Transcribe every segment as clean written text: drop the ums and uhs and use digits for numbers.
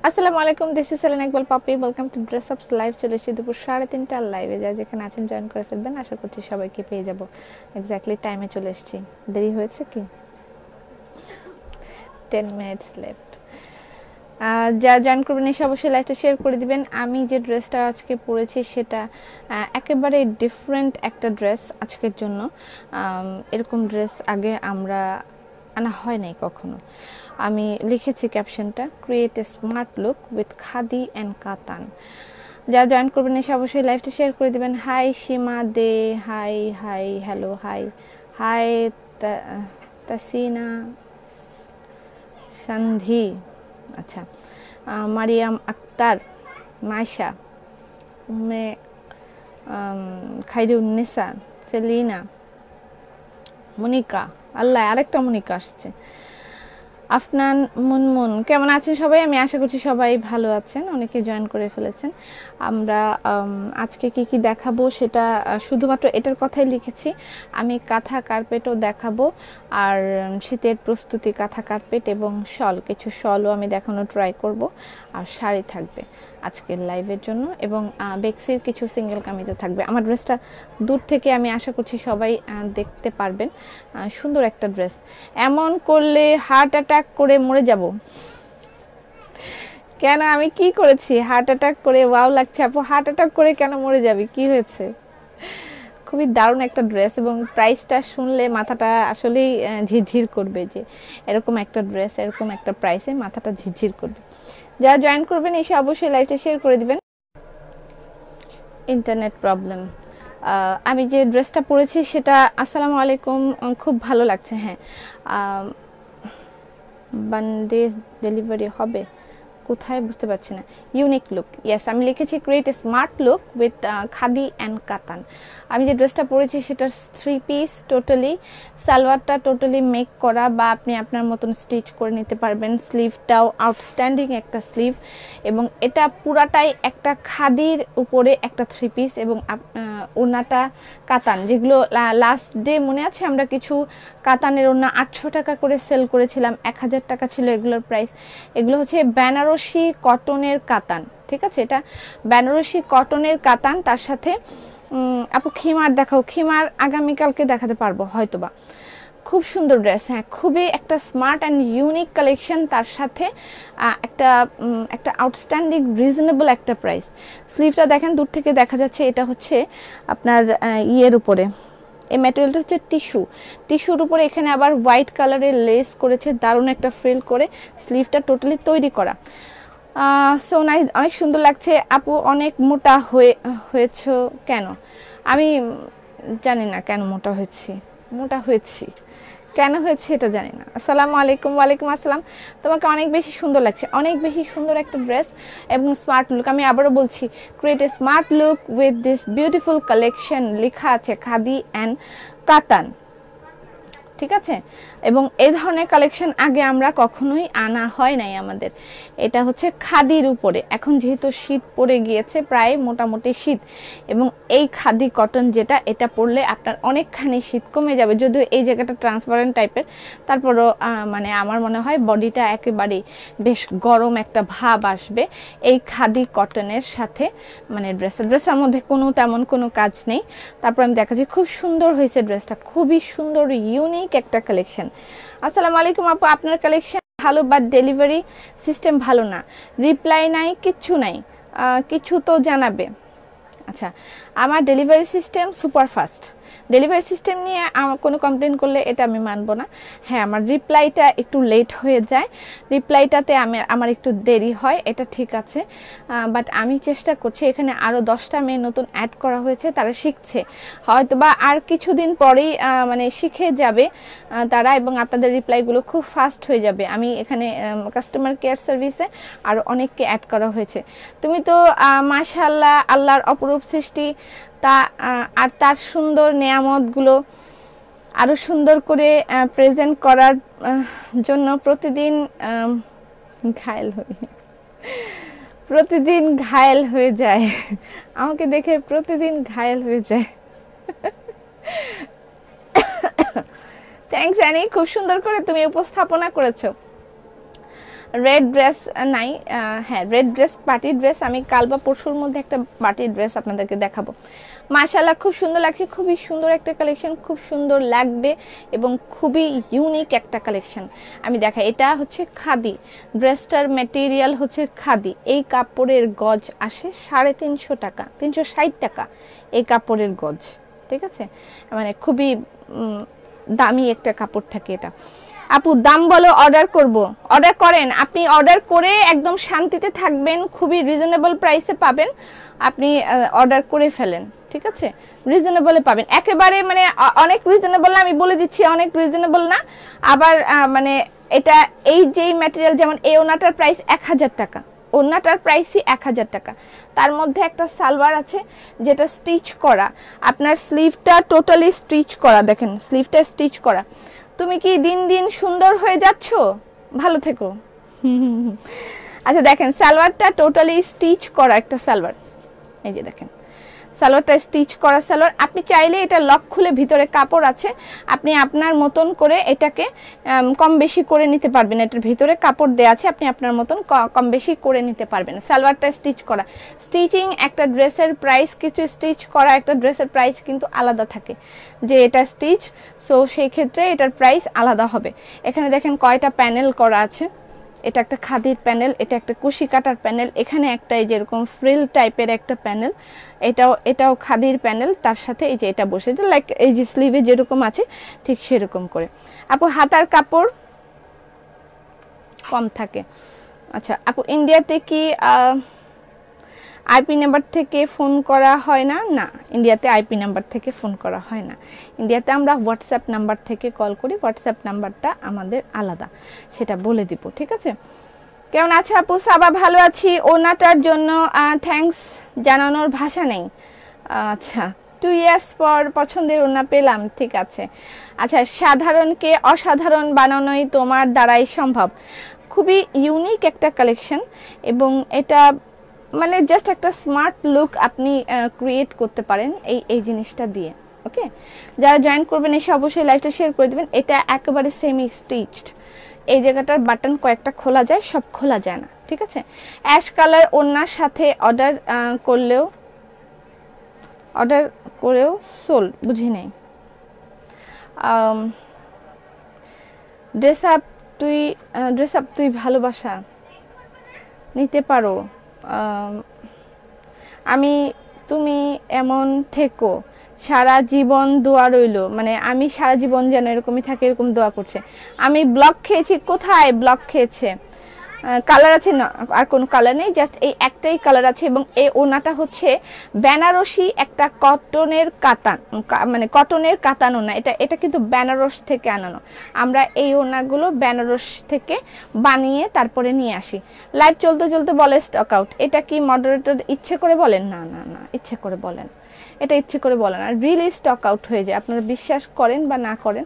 আসসালামু আলাইকুম, this is Selena Iqbal পাপি। ওয়েলকাম টু ড্রেস আপস লাইভ। চলে এসেছি দুপুর 3:30টার লাইভে। যা যেখানে আছেন জয়েন করে ফেলবেন। আশা করছি সবাইকে পেয়ে যাব। এক্স্যাক্টলি টাইমে চলে এসেছি। দেরি হয়েছে কি? 10 মিনিটস লেফট। যা জয়েন করবেন এসে অবশ্যই লাইভটা শেয়ার করে দিবেন। আমি যে ড্রেসটা আজকে পরেছি সেটা একেবারে ডিফারেন্ট একটা ড্রেস আজকের জন্য। এরকম ড্রেস আগে আমরা আনা হয় নাই কখনো। আমি লিখেছি ক্যাপশনটা, create a smart look with khadi and katan. যারা জয়েন করবেন এসে অবশ্যই লাইভটা শেয়ার করে দিবেন। Hi Seema Dey, hi hi hello, hi hi Tasina Sandhi, আচ্ছা, মারিয়াম আক্তার, মাইশা, উম্মে খাইরুন্নিসা, সেলিনা, মনিকা, আল্লাহ আরেকটা মনিকা আসছে, আফনান, মুনমুন। কেমন আছেন সবাই? আমি আশা করছি সবাই ভালো আছেন। অনেকে জয়েন করে ফেলেছেন। আমরা আজকে কি কি দেখাবো সেটা শুধুমাত্র এটার কথাই লিখেছি। আমি কাঁথা কার্পেটও দেখাবো, আর শীতের প্রস্তুতি কাঁথা কার্পেট এবং শল, কিছু শলও আমি দেখানো ট্রাই করব। আর শাড়ি থাকবে আজকের লাইভের জন্য, এবং বেক্সির কিছু সিঙ্গেল কামিজও থাকবে। আমার ড্রেসটা দূর থেকে আমি আশা করছি সবাই দেখতে পারবেন। সুন্দর একটা ড্রেস। এমন করলে হার্ট অ্যাটাক করে মরে যাব। কেন, আমি কি করেছি হার্ট অ্যাটাক করে? ওয়াও লাগছে আপু, হার্ট অ্যাটাক করে কেন মরে যাবি? কি হয়েছে? খুবই দারুণ একটা ড্রেস, এবং প্রাইসটা শুনলে মাথাটা আসলেই ঝিরঝির করবে, যে এরকম একটা ড্রেস এরকম একটা প্রাইসে মাথাটা ঝিরঝির করবে। যারা জয়েন করবেন এসে অবশ্যই লাইভটা শেয়ার করে দিবেন। Internet problem. আমি যে ড্রেসটা পরেছি সেটা, আসসালামু আলাইকুম, খুব ভালো লাগছে। হ্যাঁ, বান্ডে ডেলিভারি হবে কোথায় বুঝতে পারছি না। ইউনিক লুক, ইয়েস, আমি লিখেছি create a smart look with khadi and কাতান। আমি যে ড্রেসটা পরেছি সেটার 3 পিস টোটালি, সালোয়ারটা টোটালি মেক করা, বা আপনি আপনার মতন স্টিচ করে নিতে পারবেন। স্লিভটাও আউটস্ট্যান্ডিং একটা স্লিভ, এবং এটা পুরাটাই একটা খাদির উপরে একটা 3 পিস, এবং ওড়নাটা কাতান, যেগুলো লাস্ট ডে মনে আছে আমরা কিছু কাতানের ওড়না 800 টাকা করে সেল করেছিলাম, 1000 টাকা ছিল এগুলোর প্রাইস। এগুলো হচ্ছে বেনারসি কটনের কাতান, ঠিক আছে? এটা বেনারসি কটনের কাতান। তার সাথে আপু খিমার দেখাও। খিমার আগামীকালকে দেখাতে পারবো হয়তোবা। খুব সুন্দর ড্রেস, হ্যাঁ, খুবই একটা স্মার্ট অ্যান্ড ইউনিক কালেকশন। তার সাথে একটা আউটস্ট্যান্ডিং রিজনেবল একটা প্রাইস। স্লিভটা দেখেন, দূর থেকে দেখা যাচ্ছে এটা হচ্ছে আপনার ইয়ের উপরে, এই ম্যাটেরিয়ালটা হচ্ছে টিস্যুর উপরে এখানে আবার হোয়াইট কালারের লেস করেছে, দারুণ একটা ফ্রিল করে। স্লিভটা টোটালি তৈরি করা। সো নাইস, অনেক সুন্দর লাগছে। আপু অনেক মোটা হয়েছো কেন? আমি জানি না কেন মোটা হয়েছি কেন হয়েছে এটা জানি না। আসসালামু আলাইকুম। ওয়ালাইকুম আসসালাম। তোমাকে অনেক বেশি সুন্দর লাগছে, অনেক বেশি সুন্দর একটা ড্রেস এবং স্মার্ট লুক। আমি আবারও বলছি, create a smart look with this beautiful collection. লেখা আছে খাদি অ্যান্ড কাতান, ঠিক আছে? এবং এই ধরনের কালেকশন আগে আমরা কখনোই আনা হয় নাই আমাদের। এটা হচ্ছে খাদির উপরে। এখন যেহেতু শীত পড়ে গিয়েছে, প্রায় মোটামুটি শীত, এবং এই খাদি কটন যেটা, এটা পরলে আপনার অনেকখানি শীত কমে যাবে। যদিও এই জায়গাটা ট্রান্সপারেন্ট টাইপের, তারপরও মানে আমার মনে হয় বডিটা একেবারেই বেশ গরম একটা ভাব আসবে এই খাদি কটনের সাথে। মানে ড্রেসের মধ্যে তেমন কোনো কাজ নেই। তারপর আমি দেখাচ্ছি, খুব সুন্দর হয়েছে ড্রেসটা, খুবই সুন্দর ইউনিক একটা কালেকশন। আসসালামু আলাইকুম আপু, আপনার কালেকশন ভালো, বাট ডেলিভারি সিস্টেম ভালো না। রিপ্লাই নাই, কিচ্ছু নাই, কিছু তো জানাবে। আচ্ছা, আমার delivery system super fast. Delivery system নিয়ে আমার কোনো কমপ্লেন করলে এটা আমি মানব না। হ্যাঁ, আমার রিপ্লাইটা একটু লেট হয়ে যায়, রিপ্লাইটাতে আমার একটু দেরি হয়, এটা ঠিক আছে। বাট আমি চেষ্টা করছি। এখানে আরও 10টা মেয়ে নতুন অ্যাড করা হয়েছে, তারা শিখছে, হয়তোবা আর কিছুদিন পরেই মানে শিখে যাবে তারা, এবং আপনাদের রিপ্লাইগুলো খুব ফাস্ট হয়ে যাবে। আমি এখানে কাস্টমার কেয়ার সার্ভিসে আরও অনেককে অ্যাড করা হয়েছে। তুমি তো মাশাআল্লাহ, আল্লাহর অপরূপ সৃষ্টি, তা আর তার সুন্দর নেয়ামতগুলো আরো সুন্দর করে প্রেজেন্ট করার জন্য প্রতিদিন ঘায়েল হয়ে যায় আমাকে দেখে প্রতিদিন ঘায়েল হয়ে যায়। থ্যাঙ্কস অ্যানি, খুব সুন্দর করে তুমি উপস্থাপনা করেছো। রেড ড্রেস নাই, হ্যাঁ রেড ড্রেস পার্টি ড্রেস আমি কাল বা পরশুর মধ্যে একটা পার্টি ড্রেস আপনাদেরকে দেখাবো। মাশাআল্লাহ খুব সুন্দর লাগছে, খুবই সুন্দর একটা কালেকশন, খুব সুন্দর লাগবে এবং খুবই ইউনিক একটা কালেকশন। আমি দেখাই, এটা হচ্ছে খাদি, ড্রেসটার ম্যাটেরিয়াল হচ্ছে খাদি। এই কাপড়ের গজ আসে 350 টাকা, 360 টাকা এই কাপড়ের গজ, ঠিক আছে, মানে খুবই দামি একটা কাপড় থাকে এটা। আপু দাম বলো, অর্ডার করব, অর্ডার করেন, আপনি অর্ডার করে একদম শান্তিতে থাকবেন, খুবই রিজনেবল প্রাইসে পাবেন, আপনি অর্ডার করে ফেলেন, ঠিক আছে, রিজনেবলে পাবেন একেবারে, মানে অনেক রিজনেবল না, আমি বলে দিচ্ছি অনেক রিজনেবল না। আবার মানে এটা এই যেই ম্যাটেরিয়াল, যেমন এই ওনাটার প্রাইস 1000 টাকা, ওনাটার প্রাইসই 1000 টাকা। তার মধ্যে একটা সালোয়ার আছে যেটা স্টিচ করা, আপনার স্লিভটা টোটালি স্টিচ করা, দেখেন স্লিভটা স্টিচ করা। তুমি কি দিন দিন সুন্দর হয়ে যাচ্ছ, ভালো থেকো। আচ্ছা দেখেন সালোয়ারটা টোটালি স্টিচ করা একটা সালোয়ার, এই যে দেখেন সালোয়ারটা স্টিচ করা সালোয়ার। আপনি চাইলে এটা লক খুলে ভিতরে কাপড় আছে, আপনি আপনার মতন করে এটাকে কম বেশি করে নিতে পারবেন, এটার ভিতরে কাপড় দেওয়া আছে, আপনি আপনার মতন কম বেশি করে নিতে পারবেন। সালোয়ারটা স্টিচ করা, স্টিচিং একটা ড্রেসের প্রাইস, কিছু স্টিচ করা একটা ড্রেসের প্রাইস কিন্তু আলাদা থাকে, যে এটা স্টিচ, সো সেই ক্ষেত্রে এটার প্রাইস আলাদা হবে। এখানে দেখেন কয়টা প্যানেল করা আছে, এটা একটা খাদির প্যানেল, এটা একটা কুশি কাটার প্যানেল, এখানে একটা এই যেরকম ফ্রিল টাইপের একটা প্যানেল, এটাও খাদির প্যানেল, তার সাথে এই যে এটা বসে লাইক এই যে স্লিভে যেরকম আছে ঠিক সেরকম করে। আপু হাতার কাপড় কম থাকে। আচ্ছা আপু ইন্ডিয়াতে কি আইপি নাম্বার থেকে ফোন করা হয় না? না, ইন্ডিয়াতে আইপি নাম্বার থেকে ফোন করা হয় না, ইন্ডিয়াতে আমরা হোয়াটসঅ্যাপ নাম্বার থেকে কল করি, হোয়াটসঅ্যাপ নাম্বারটা আমাদের আলাদা, সেটা বলে দিব, ঠিক আছে। কেমন আছো আপু? সাবা ভালো আছি, ওনাটার জন্য থ্যাঙ্কস জানানোর ভাষা নেই। আচ্ছা 2 ইয়ার্স পর পছন্দের ওনা পেলাম, ঠিক আছে। আচ্ছা সাধারণকে অসাধারণ বানানোই তোমার দ্বারাই সম্ভব, খুবই ইউনিক একটা কালেকশন এবং এটা মানে জাস্ট একটা স্মার্ট লুক আপনি ক্রিয়েট করতে পারেন এই জিনিসটা দিয়ে। ওকে, যারা জয়েন করবেন এসে অবশ্যই লাইভটা শেয়ার করে দিবেন। এটা একেবারে সেমি স্টিচড, এই জায়গাটার বাটন কয়েকটা খোলা যায়, সব খোলা যায় না, ঠিক আছে। অ্যাশ কালার ওনার সাথে অর্ডার করেও সোল, বুঝি নাই। ড্রেস আপ তুই ভালোবাসা নিতে পারো, তুমি এমন থেকো, সারা জীবন দোয়া রইল, মানে আমি সারা জীবন যেন এরকমই থাকে, এরকম দোয়া করছে। আমি ব্লক খেয়েছি, কোথায় ব্লক খেয়েছে? কালার আছে না, আর কোনো কালার নেই, জাস্ট এই একটাই কালার আছে এবং এই ওনাটা হচ্ছে বেনারসি একটা কটনের কাতান, মানে কটনের কাতান ওনা, এটা কিন্তু বেনারস থেকে আনানো, আমরা এই ওনাগুলো বেনারস থেকে বানিয়ে তারপরে নিয়ে আসি। লাইভ চলতে চলতে বলে স্টক আউট, এটা কি মডারেটর ইচ্ছে করে বলেন? না না না, ইচ্ছে করে বলেন, এটা ইচ্ছে করে বলেন, আর রিয়েলি স্টক আউট হয়ে যায়, আপনারা বিশ্বাস করেন বা না করেন।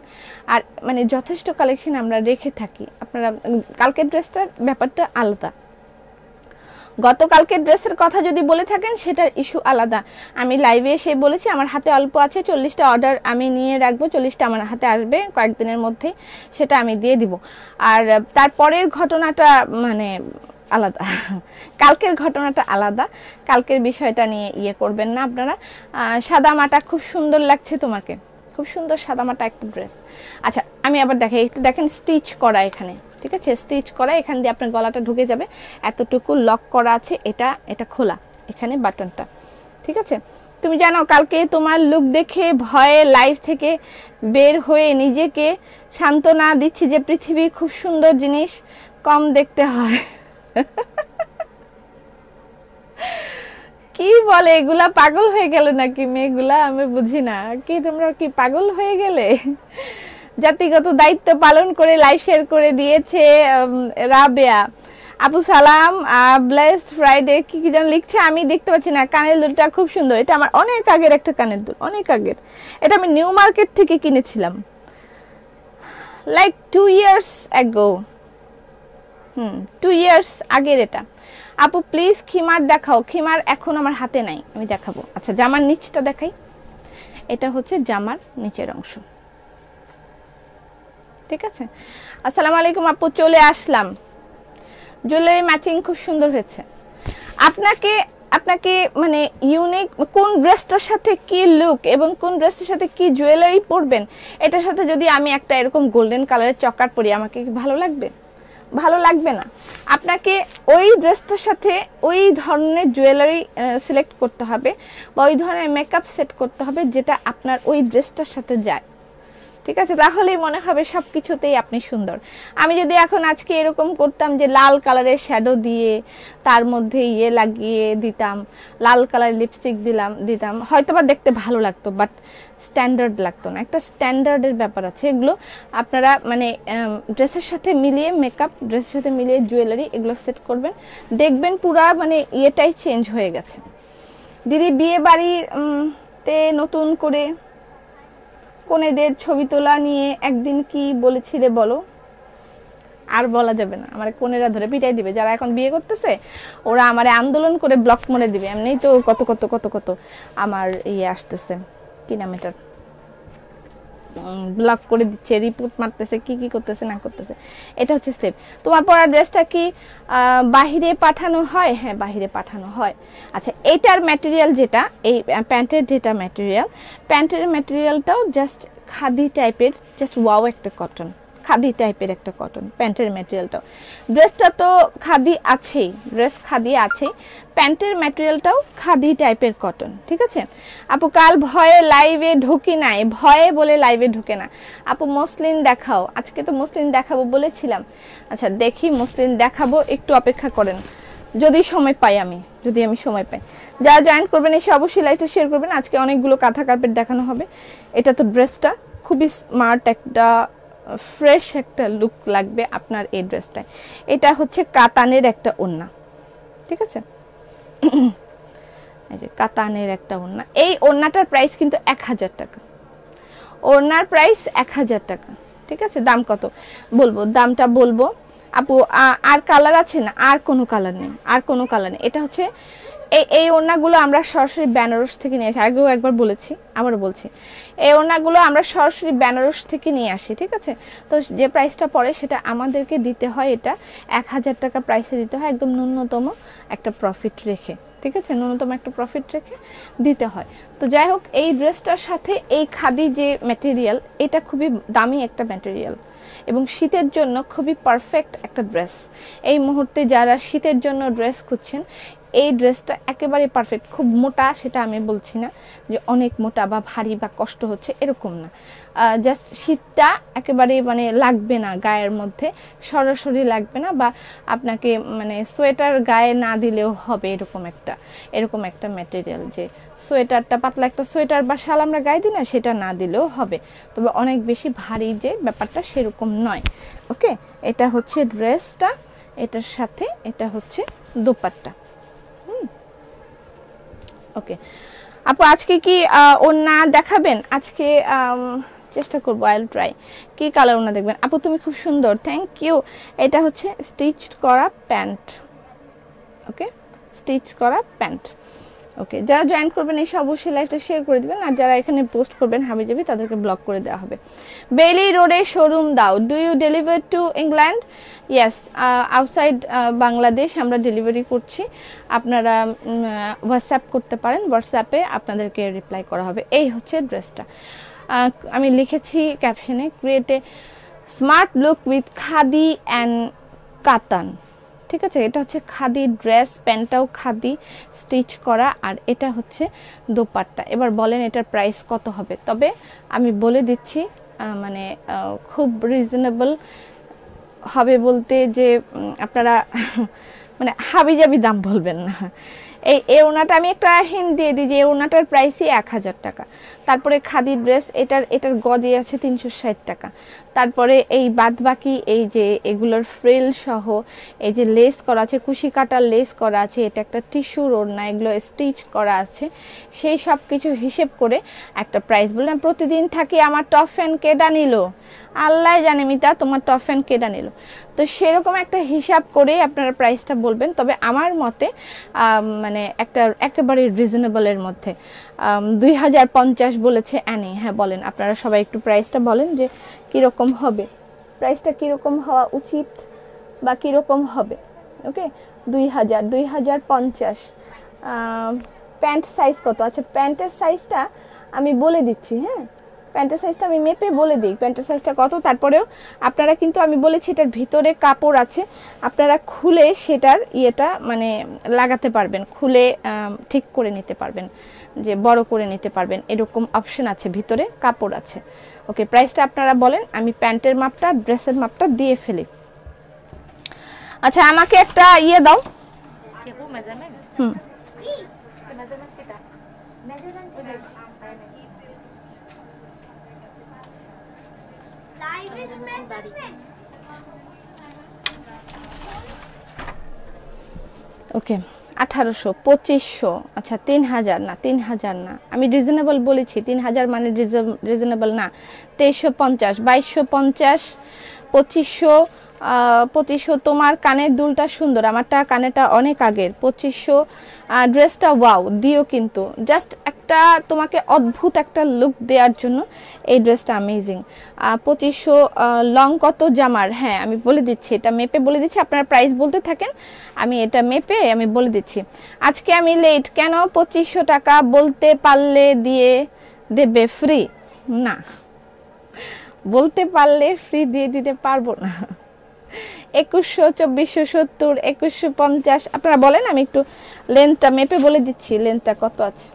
আর মানে যথেষ্ট কালেকশন আমরা রেখে থাকি। আপনারা কালকের ড্রেসটার ব্যাপারটা আলাদা, গতকালকের ড্রেসের কথা যদি বলে থাকেন সেটার ইস্যু আলাদা। আমি লাইভে এসে বলেছি আমার হাতে অল্প আছে, 40টা অর্ডার আমি নিয়ে রাখবো, 40টা আমার হাতে আসবে কয়েকদিনের মধ্যেই, সেটা আমি দিয়ে দিব। আর তারপরের ঘটনাটা মানে আলাদা, কালকের ঘটনাটা আলাদা, কালকের বিষয়টা নিয়ে ইয়ে করবেন না আপনারা। সাদা মাটা খুব সুন্দর লাগছে তোমাকে, খুব সুন্দর সাদা মাটা একটা ড্রেস। আচ্ছা আমি আবার দেখাই, একটু দেখেন স্টিচ করা এখানে, ঠিক আছে, স্টিচ করা, এখান দিয়ে আপনার গলাটা ঢুকে যাবে, এতটুকু লক করা আছে, এটা খোলা, এখানে বাটনটা, ঠিক আছে। তুমি জানো কালকে তোমার লুক দেখে ভয়ে লাইভ থেকে বের হয়ে নিজেকে সান্ত্বনা দিচ্ছি যে পৃথিবী খুব সুন্দর জিনিস কম দেখতে হয়। কি বলে এগুলা, পাগল হয়ে গেল নাকি মেয়েগুলা? আমি বুঝি না, কি তোমরা কি পাগল হয়ে গেলে? জাতিগত দায়িত্ব পালন করে লাইভ শেয়ার করে দিয়েছে রাবেয়া আপু, সালাম, ব্লেসড ফ্রাইডে, কি যেন লিখছে আমি দেখতে পাচ্ছি না। কানের দুলটা খুব সুন্দর, এটা আমার অনেক আগের একটা কানের দুল, অনেক আগের, এটা আমি নিউ মার্কেট থেকে কিনেছিলাম লাইক 2 ইয়ার্স অ্যাগো, 2 ইয়ার্স আগের এটা। আপু প্লিজ খিমার দেখাও, খিমার এখন আমার হাতে নাই, আমি দেখাবো। আচ্ছা জামার নিচটা দেখাই, এটা হচ্ছে জামার নিচের অংশ, ঠিক আছে। আসসালামু আলাইকুম আপু, চলে আসলাম। জুয়েলারি ম্যাচিং খুব সুন্দর হয়েছে। আপনাকে আপনাকে মানে ইউনিক কোন ড্রেসটার সাথে কি লুক এবং কোন ড্রেসটার সাথে কি জুয়েলারি পরবেন, এটার সাথে যদি আমি একটা এরকম গোল্ডেন কালারের চকার পরি, আমাকে কি ভালো লাগবে? ভালো লাগবে না। আপনাকে ওই ড্রেসটার সাথে ওই ধরনের জুয়েলারি সিলেক্ট করতে হবে বা ওই ধরনের মেকআপ সেট করতে হবে যেটা আপনার ওই ড্রেসটার সাথে যায়, ঠিক আছে? তাহলেই মনে হবে সব কিছুতেই আপনি সুন্দর। আমি যদি এখন আজকে এরকম করতাম যে লাল কালারের শ্যাডো দিয়ে তার মধ্যে ইয়ে লাগিয়ে দিতাম, লাল কালারের লিপস্টিক দিতাম, হয়তো বা দেখতে ভালো লাগতো, বাট স্ট্যান্ডার্ড লাগতো না। একটা স্ট্যান্ডার্ডের ব্যাপার আছে। এগুলো আপনারা মানে ড্রেসের সাথে মিলিয়ে মেকআপ, ড্রেসের সাথে মিলিয়ে জুয়েলারি এগুলো সেট করবেন, দেখবেন পুরা মানে ইয়েটাই চেঞ্জ হয়ে গেছে। দিদি বিয়ে বাড়িতে নতুন করে কনেদের ছবি তোলা নিয়ে একদিন কি বলেছিলে বলো? আর বলা যাবে না, আমার কোনেরা ধরে পিটাই দিবে। যারা এখন বিয়ে করতেছে ওরা আমারে আন্দোলন করে ব্লক মনে দিবে। এমনিই তো কত কত কত কত আমার ইয়ে আসতেছে, কি নাম এটার, ব্লক করে দিচ্ছে, রিপোর্ট মারতেছে, কি কি করতেছে না করতেছে। এটা হচ্ছে স্টেপ। তোমার পরা ড্রেসটা কি বাহিরে পাঠানো হয়? হ্যাঁ, বাহিরে পাঠানো হয়। আচ্ছা, এটার ম্যাটেরিয়াল যেটা, এই প্যান্টের যেটা ম্যাটেরিয়াল, প্যান্টের ম্যাটেরিয়ালটাও জাস্ট খাদি টাইপের, জাস্ট ওয়াও একটা কটন, খাদি টাইপের একটা কটন প্যান্টের ম্যাটেরিয়ালটাও। ড্রেসটা তো খাদি আছেই, ড্রেস খাদি আছেই, প্যান্টের ম্যাটেরিয়ালটাও খাদি টাইপের কটন, ঠিক আছে? আপু কাল ভয়ে লাইভে ঢুকি নাই, ভয়ে বলে লাইভে ঢুকে না। আপু মসলিন দেখাও। আজকে তো মসলিন দেখাবো বলেছিলাম। আচ্ছা দেখি মসলিন দেখাবো, একটু অপেক্ষা করেন, যদি সময় পাই আমি, যদি আমি সময় পাই। যারা জয়েন করবেন এসে অবশ্যই লাইভটা শেয়ার করবেন। আজকে অনেকগুলো কাঁথা কার্পেট দেখানো হবে। এটা তো ড্রেসটা খুবই স্মার্ট, একটা ফ্রেশ একটা লুক লাগবে আপনার এই ড্রেসটায়। এটা হচ্ছে কাতানের একটা ওড়না, ঠিক আছে? এই যে কাতানের একটা ওড়না। এই ওড়নাটার প্রাইস কিন্তু 1000 টাকা। ওড়নার প্রাইস 1000 টাকা, ঠিক আছে? দাম কত বলবো, দামটা বলবো। আপু আর কালার আছে না? আর কোনো কালার নেই, আর কোনো কালার নেই। এটা হচ্ছে এই ওড়নাগুলো আমরা সরাসরি বেনারস থেকে নিয়ে আসি। আগেও একবার বলেছি, আবারও বলছি, এই ওড়নাগুলো আমরা সরাসরি বেনারস থেকে নিয়ে আসি, ঠিক আছে? তো যে প্রাইসটা পড়ে সেটা আমাদেরকে দিতে হয়, এটা 1000 টাকা প্রাইসে দিতে হয়, একদম ন্যূনতম একটা প্রফিট রেখে, ঠিক আছে? ন্যূনতম একটা প্রফিট রেখে দিতে হয়। তো যাই হোক, এই ড্রেসটার সাথে এই খাদি যে ম্যাটেরিয়াল, এটা খুবই দামি একটা ম্যাটেরিয়াল এবং শীতের জন্য খুবই পারফেক্ট একটা ড্রেস। এই মুহূর্তে যারা শীতের জন্য ড্রেস খুঁজছেন, এই ড্রেসটা একেবারে পারফেক্ট। খুব মোটা সেটা আমি বলছি না, যে অনেক মোটা বা ভারী বা কষ্ট হচ্ছে এরকম না। জাস্ট শীতটা একেবারে মানে লাগবে না গায়ের মধ্যে, সরাসরি লাগবে না, বা আপনাকে মানে সোয়েটার গায়ে না দিলেও হবে, এরকম একটা ম্যাটেরিয়াল, যে সোয়েটারটা পাতলা একটা সোয়েটার বা শাল আমরা গায়ে দিই না, সেটা না দিলেও হবে, তবে অনেক বেশি ভারী যে ব্যাপারটা সেরকম নয়। ওকে, এটা হচ্ছে ড্রেসটা, এটার সাথে এটা হচ্ছে দোপাট্টা। ওকে আপু, আজকে কি ওড়না দেখাবেন? আজকে চেষ্টা করবো, আই উইল ট্রাই। কি কালার ওড়না দেখবেন? আপু তুমি খুব সুন্দর, থ্যাংক ইউ। এটা হচ্ছে স্টিচ করা প্যান্ট, ওকে, স্টিচ করা প্যান্ট। ওকে, যারা জয়েন করবেন এসে অবশ্যই লাইভটা শেয়ার করে দিবেন, আর যারা এখানে পোস্ট করবেন হাবিজাবি তাদেরকে ব্লক করে দেওয়া হবে। বেলি রোডে শোরুম দাও, do you deliver to England? Yes, outside Bangladesh আমরা ডেলিভারি করছি। আপনারা হোয়াটসঅ্যাপ করতে পারেন, হোয়াটসঅ্যাপে আপনাদেরকে রিপ্লাই করা হবে। এই হচ্ছে ড্রেসটা, আমি লিখেছি ক্যাপশনে, create a smart look with khadi and কাতান, ঠিক আছে? এটা হচ্ছে খাদি ড্রেস, প্যান্টটাও খাদি স্টিচ করা, আর এটা হচ্ছে দোপাট্টা। এবার বলেন এটার প্রাইস কত হবে? তবে আমি বলে দিচ্ছি, মানে খুব রিজনেবল হবে বলতে যে আপনারা মানে হাবিজাবি দাম বলবেন না। এই ওড়নাটা আমি একটা হিন্ট দিয়ে দিই, যে এই ওড়নাটার প্রাইসই 1000 টাকা। তারপরে খাদি ড্রেস, এটার গজে আছে 360 টাকা। তারপরে এই বাদ বাকি এই যে এগুলোর ফ্রিল সহ এই যে লেস করা আছে, কুশি কাটার লেস করা আছে, এটা একটা টিস্যুর ওড়না, এগুলো স্টিচ করা আছে, সেই সব কিছু হিসেব করে একটা প্রাইস বললাম। প্রতিদিন থাকি আমার টপ ফ্যান কেডা নিল, আল্লাহ জানে মিতা তোমার টপ ফ্যান কেডা নিল। তো সেরকম একটা হিসাব করে আপনারা প্রাইসটা বলবেন। তবে আমার মতে মানে একটা একেবারে রিজনেবলের মধ্যে 2050 বলেছে অ্যানি। হ্যাঁ বলেন, আপনারা সবাই একটু প্রাইসটা বলেন যে কিরকম হবে, প্রাইসটা কিরকম হওয়া উচিত বা কিরকম হবে। ওকে 2050 প্যান্ট সাইজ কত? আচ্ছা প্যান্টের সাইজটা আমি বলে দিচ্ছি, হ্যাঁ প্যান্টের সাইজটা আমি মেপে বলে দিই প্যান্টের সাইজটা কত। তারপরেও আপনারা কিন্তু আমি বলেছি এটার ভিতরে কাপড় আছে, আপনারা খুলে সেটার ইয়েটা মানে লাগাতে পারবেন, খুলে ঠিক করে নিতে পারবেন, যে বড় করে নিতে পারবেন, এরকম অপশন আছে, ভিতরে কাপড় আছে। ওকে প্রাইসটা আপনারা বলেন, আমি প্যান্টের মাপটা ড্রেসের মাপটা দিয়ে ফেলি। আচ্ছা আমাকে একটা ইয়ে দাও। হুম ওকে 1800 2500 আচ্ছা 3000 না 3000 না, আমি রিজনেবল বলেছি, 3000 মানে রিজনেবল না। 2350 2250 2500 2500 তোমার কানের দুলটা সুন্দর, আমারটা কানেরটা অনেক আগের। 2500 ড্রেসটা ওয়াও দিও, কিন্তু জাস্ট একটা তোমাকে অদ্ভুত একটা লুক দেওয়ার জন্য এই ড্রেসটা অ্যামেজিং। 2500 লং কত জামার? হ্যাঁ আমি বলে দিচ্ছি, এটা মেপে বলে দিচ্ছি, আপনারা প্রাইস বলতে থাকেন, আমি এটা মেপে আমি বলে দিচ্ছি। আজকে আমি লেট কেন? 2500 টাকা বলতে পারলে দিয়ে দেবে ফ্রি? না, বলতে পারলে ফ্রি দিয়ে দিতে পারবো না। 2100 2470 2150 আপনারা বলেন, আমি একটু লেন্থটা মেপে বলে দিচ্ছি লেন্থটা কত আছে।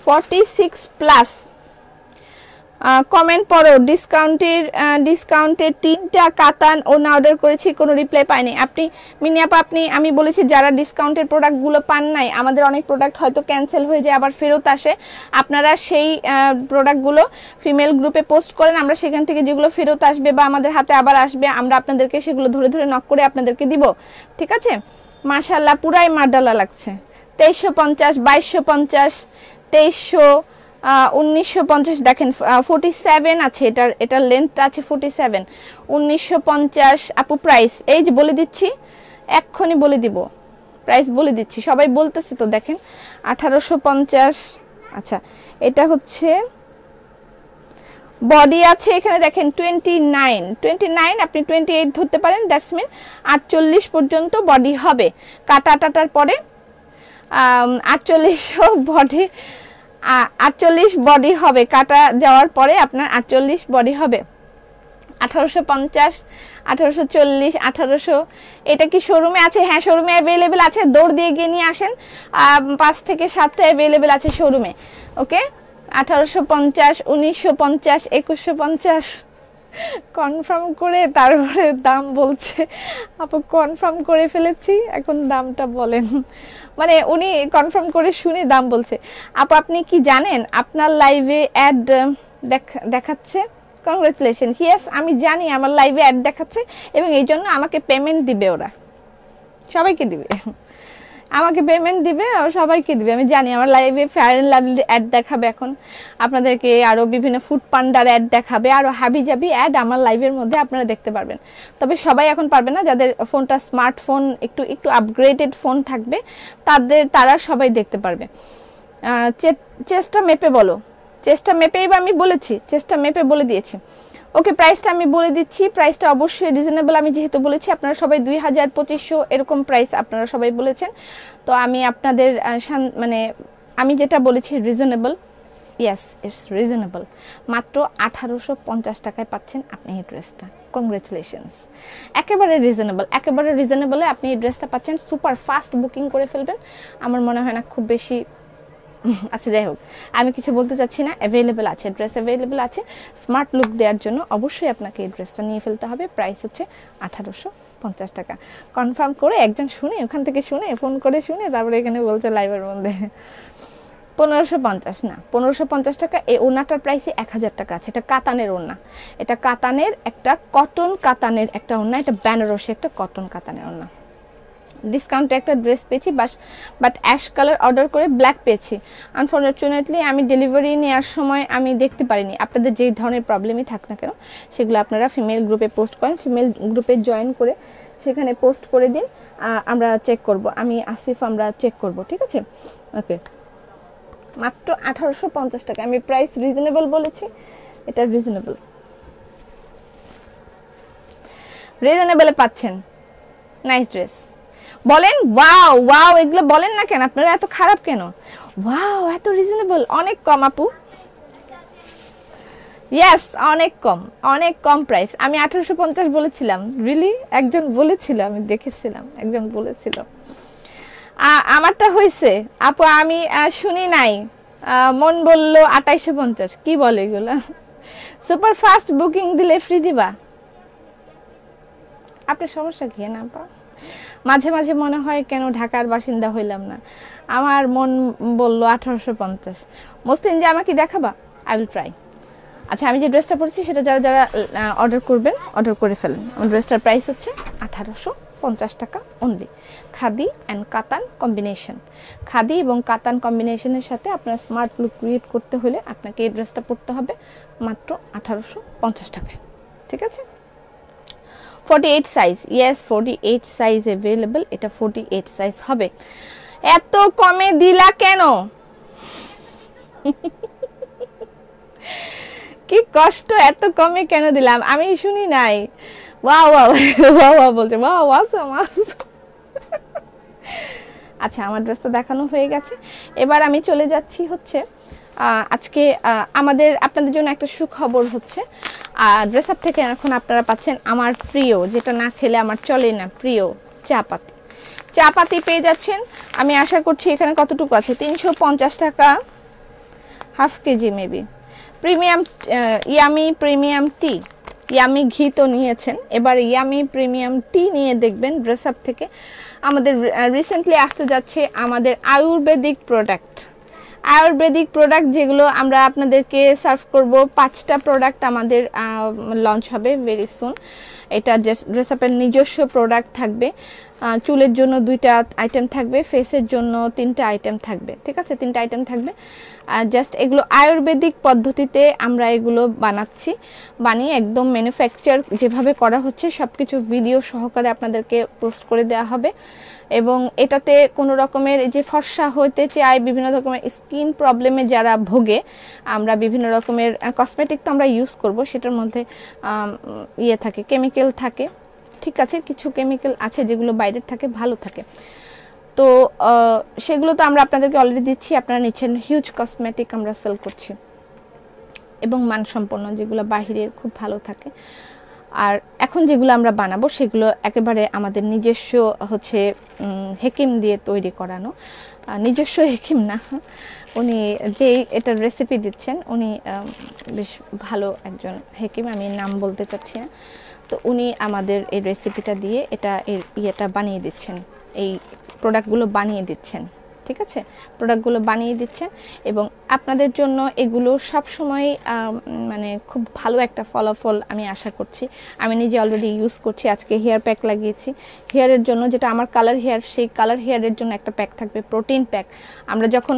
$46+ কমেন্ট পড়ো। ডিসকাউন্টের 3টা কাতান ওনা অর্ডার করেছি, কোনো রিপ্লাই পাইনি। আপনি মিনিয়াপা আমি বলেছি যারা ডিসকাউন্টের প্রোডাক্টগুলো পান নাই, আমাদের অনেক প্রোডাক্ট হয়তো ক্যান্সেল হয়ে যায় আবার ফেরত আসে, আপনারা সেই প্রোডাক্টগুলো ফিমেল গ্রুপে পোস্ট করেন, আমরা সেখান থেকে যেগুলো ফেরত আসবে বা আমাদের হাতে আবার আসবে আমরা আপনাদেরকে সেগুলো ধরে ধরে নক করে আপনাদেরকে দিব, ঠিক আছে? মাশাআল্লাহ পুরাই মার্ডালা লাগছে। 2350 2250 2300 1950 দেখেন 47 আছে, এটার লেন্থটা আছে 47। 1950 আপু প্রাইস এই যে বলে দিচ্ছি, এক্ষুনি বলে দিব প্রাইস বলে দিচ্ছি, সবাই বলতেছে তো দেখেন 1850। আচ্ছা এটা হচ্ছে বডি আছে এখানে দেখেন 29 আপনি 28 ধরতে পারেন, দ্যাটস মিন 48 পর্যন্ত বডি হবে। কাটাটার পরে 48 বডি 48 বডি হবে, কাটা যাওয়ার পরে আপনার 48 বডি হবে। 1850 1840 1800। এটা কি শোরুমে আছে? হ্যাঁ শোরুমে অ্যাভেলেবেল আছে, দৌড় দিয়ে গিয়ে নিয়ে আসেন, 5 থেকে 7টা অ্যাভেলেবেল আছে শোরুমে। ওকে 1850 1950 2150 কনফার্ম করে তারপরে দাম বলছে। আপু কনফার্ম করে ফেলেছি, এখন দামটা বলেন। মানে উনি কনফার্ম করে শুনে দাম বলছে। আপু আপনি কি জানেন আপনার লাইভে অ্যাড দেখাচ্ছে? কংগ্রেচুলেশন। ইয়েস আমি জানি আমার লাইভে অ্যাড দেখাচ্ছে এবং এই জন্য আমাকে পেমেন্ট দিবে, ওরা সবাইকে দিবে, আমাকে পেমেন্ট দিবে আর সবাইকে দিবে, আমি জানি। আমার লাইভে ফেয়ার অ্যান্ড লাভলি অ্যাড দেখাবে, এখন আপনাদেরকে আরও বিভিন্ন ফুড পান্ডার অ্যাড দেখাবে, আরও হাবিজাবি অ্যাড আমার লাইভের মধ্যে আপনারা দেখতে পারবেন। তবে সবাই এখন পারবে না, যাদের ফোনটা স্মার্টফোন একটু আপগ্রেডেড ফোন থাকবে তারা সবাই দেখতে পারবে। চেষ্টা মেপে বলো, চেষ্টা মেপেই বা আমি বলেছি, চেষ্টা মেপে বলে দিয়েছি। ওকে প্রাইসটা আমি বলে দিচ্ছি, প্রাইসটা অবশ্যই রিজনেবল, আমি যেহেতু বলেছি আপনারা সবাই 2000 2500 এরকম প্রাইস আপনারা সবাই বলেছেন, তো আমি আপনাদের মানে আমি যেটা বলেছি রিজনেবল, ইয়েস ইটস রিজনেবল। মাত্র 1850 টাকায় পাচ্ছেন আপনি এই ড্রেসটা, কংগ্রেচুলেশনস। একেবারে রিজনেবলে আপনি এই ড্রেসটা পাচ্ছেন। সুপার ফাস্ট বুকিং করে ফেলবেন, আমার মনে হয় না খুব বেশি। আচ্ছা যাই হোক, আমি কিছু বলতে চাচ্ছি না, অ্যাভেলেবেল আছে, ড্রেস অ্যাভেলেবেল আছে। স্মার্ট লুক দেওয়ার জন্য অবশ্যই আপনাকে এই ড্রেসটা নিয়ে ফেলতে হবে। প্রাইস হচ্ছে 1850 টাকা। কনফার্ম করে একজন শুনে, ওখান থেকে শুনে, ফোন করে শুনে তারপরে এখানে বলছে লাইভের মধ্যে 1550 না, 1550 টাকা। এই ওড়নাটার প্রাইসই 1000 টাকা আছে। এটা কাতানের ওড়না, এটা কাতানের একটা কটন কাতানের একটা ওড়না, এটা বেনারসি একটা কটন কাতানের ওড়না। ডিসকাউন্টে একটা ড্রেস পেয়েছি বাট অ্যাশ কালার অর্ডার করে ব্ল্যাক পেয়েছি। আনফর্চুনেটলি আমি ডেলিভারি নেওয়ার সময় আমি দেখতে পারিনি। আপনাদের যেই ধরনের প্রবলেমই থাক না কেন সেগুলো আপনারা ফিমেল গ্রুপে পোস্ট করেন, ফিমেল গ্রুপে জয়েন করে সেখানে পোস্ট করে দিন, আমরা চেক করব, আমি আসিফ আমরা চেক করব, ঠিক আছে? ওকে মাত্র 1850 টাকা, আমি প্রাইস রিজনেবল বলেছি, এটা রিজনেবলে পাচ্ছেন। Nice dress. বলেন ওয়াও ওয়াও, এগুলো বলেন না কেন আপনারা, এত খারাপ কেন? ওয়াও এত রিজনেবল, অনেক কম আপু। ইয়েস, অনেক কম প্রাইস। আমি 1850 বলেছিলাম। রিলি? একজন বলেছিল, আমি দেখেছিলাম একজন বলেছিল। আমারটা হয়েছে আপু, আমি শুনি নাই। মন বলল 2850। কি বলে এগুলো? সুপার ফাস্ট বুকিং দিলে ফ্রি দিবা? আপনার সমস্যা কি না আপা? মাঝে মাঝে মনে হয় কেন ঢাকার বাসিন্দা হইলাম না। আমার মন বলল 1850। মসলিন যে আমাকে দেখাবা? I will try. আচ্ছা, আমি যে ড্রেসটা পরেছি সেটা যারা যারা অর্ডার করবেন, অর্ডার করে ফেলেন। আমার ড্রেসটার প্রাইস হচ্ছে 1850 টাকা অনলি। খাদি অ্যান্ড কাতান কম্বিনেশন। খাদি এবং কাতান কম্বিনেশনের সাথে আপনার স্মার্ট লুক ক্রিয়েট করতে হলে আপনাকে এই ড্রেসটা পরতে হবে মাত্র 1850 টাকায়। ঠিক আছে? 48 সাইজ, ইয়েস 48 সাইজ অ্যাভেলেবল। এটা 48 সাইজ হবে। এত কমে দিলা কেন? কি কষ্ট, এত কমে কেন দিলাম? আমি শুনি নাই। ওয়াও ওয়াও ওয়াও ওয়াও বলছে, ওয়াও অসাম। আচ্ছা, আমার ড্রেসটা দেখানো হয়ে গেছে। এবার আমি চলে যাচ্ছি হচ্ছে আজকে আপনাদের জন্য একটা সুখবর হচ্ছে, ড্রেস আপ থেকে এখন আপনারা পাচ্ছেন আমার প্রিয়, যেটা না খেলে আমার চলে না, প্রিয় চা পাতি পেয়ে যাচ্ছেন। আমি আশা করছি এখানে কতটুকু আছে, 350 টাকা, half KG maybe. Premium Yummy premium tea, Yummy ঘি তো নিয়েছেন, এবার ইয়ামি প্রিমিয়াম টি নিয়ে দেখবেন ড্রেস আপ থেকে। আমাদের রিসেন্টলি আসতে যাচ্ছে আমাদের আয়ুর্বেদিক প্রোডাক্ট যেগুলো আমরা আপনাদেরকে সার্ভ করব। 5টা প্রোডাক্ট আমাদের লঞ্চ হবে ভেরি সুন। এটা ড্রেস আপের নিজস্ব প্রোডাক্ট থাকবে। চুলের জন্য 2টা আইটেম থাকবে, ফেসের জন্য 3টা আইটেম থাকবে। ঠিক আছে, 3টা আইটেম থাকবে। জাস্ট এগুলো আয়ুর্বেদিক পদ্ধতিতে আমরা এগুলো বানিয়ে একদম ম্যানুফ্যাকচার যেভাবে করা হচ্ছে সবকিছু ভিডিও সহকারে আপনাদেরকে পোস্ট করে দেওয়া হবে। এবং এটাতে কোনো রকমের যে ফর্সা হতে চায়, বিভিন্ন রকমের স্কিন প্রবলেমে যারা ভোগে, আমরা বিভিন্ন রকমের কসমেটিক তো আমরা ইউজ করব, সেটার মধ্যে থাকে, কেমিক্যাল থাকে। ঠিক আছে, কিছু কেমিক্যাল আছে যেগুলো বাইরের থাকে, ভালো থাকে। তো সেগুলো তো আমরা আপনাদেরকে অলরেডি দিচ্ছি, আপনারা নিচ্ছেন। হিউজ কসমেটিক আমরা সেল করছি এবং মানসম্পন্ন, যেগুলো বাহিরের খুব ভালো থাকে। আর এখন যেগুলো আমরা বানাবো সেগুলো একেবারে আমাদের নিজস্ব হচ্ছে হেকিম দিয়ে তৈরি করানো। নিজস্ব হেকিম না, উনি যেই এটার রেসিপি দিচ্ছেন উনি বেশ ভালো একজন হেকিম, আমি নাম বলতে চাচ্ছি না। তো উনি আমাদের এই রেসিপিটা দিয়ে এটা বানিয়ে দিচ্ছেন, এই প্রোডাক্টগুলো বানিয়ে দিচ্ছেন। ঠিক আছে, প্রোডাক্টগুলো বানিয়ে দিচ্ছেন এবং আপনাদের জন্য এগুলো সব সময় মানে খুব ভালো একটা ফলাফল আমি আশা করছি। আমি নিজে অলরেডি ইউজ করছি। আজকে হেয়ার প্যাক লাগিয়েছি হেয়ারের জন্য, যেটা আমার কালার হেয়ার, সেই কালার হেয়ারের জন্য একটা প্যাক থাকবে, প্রোটিন প্যাক। আমরা যখন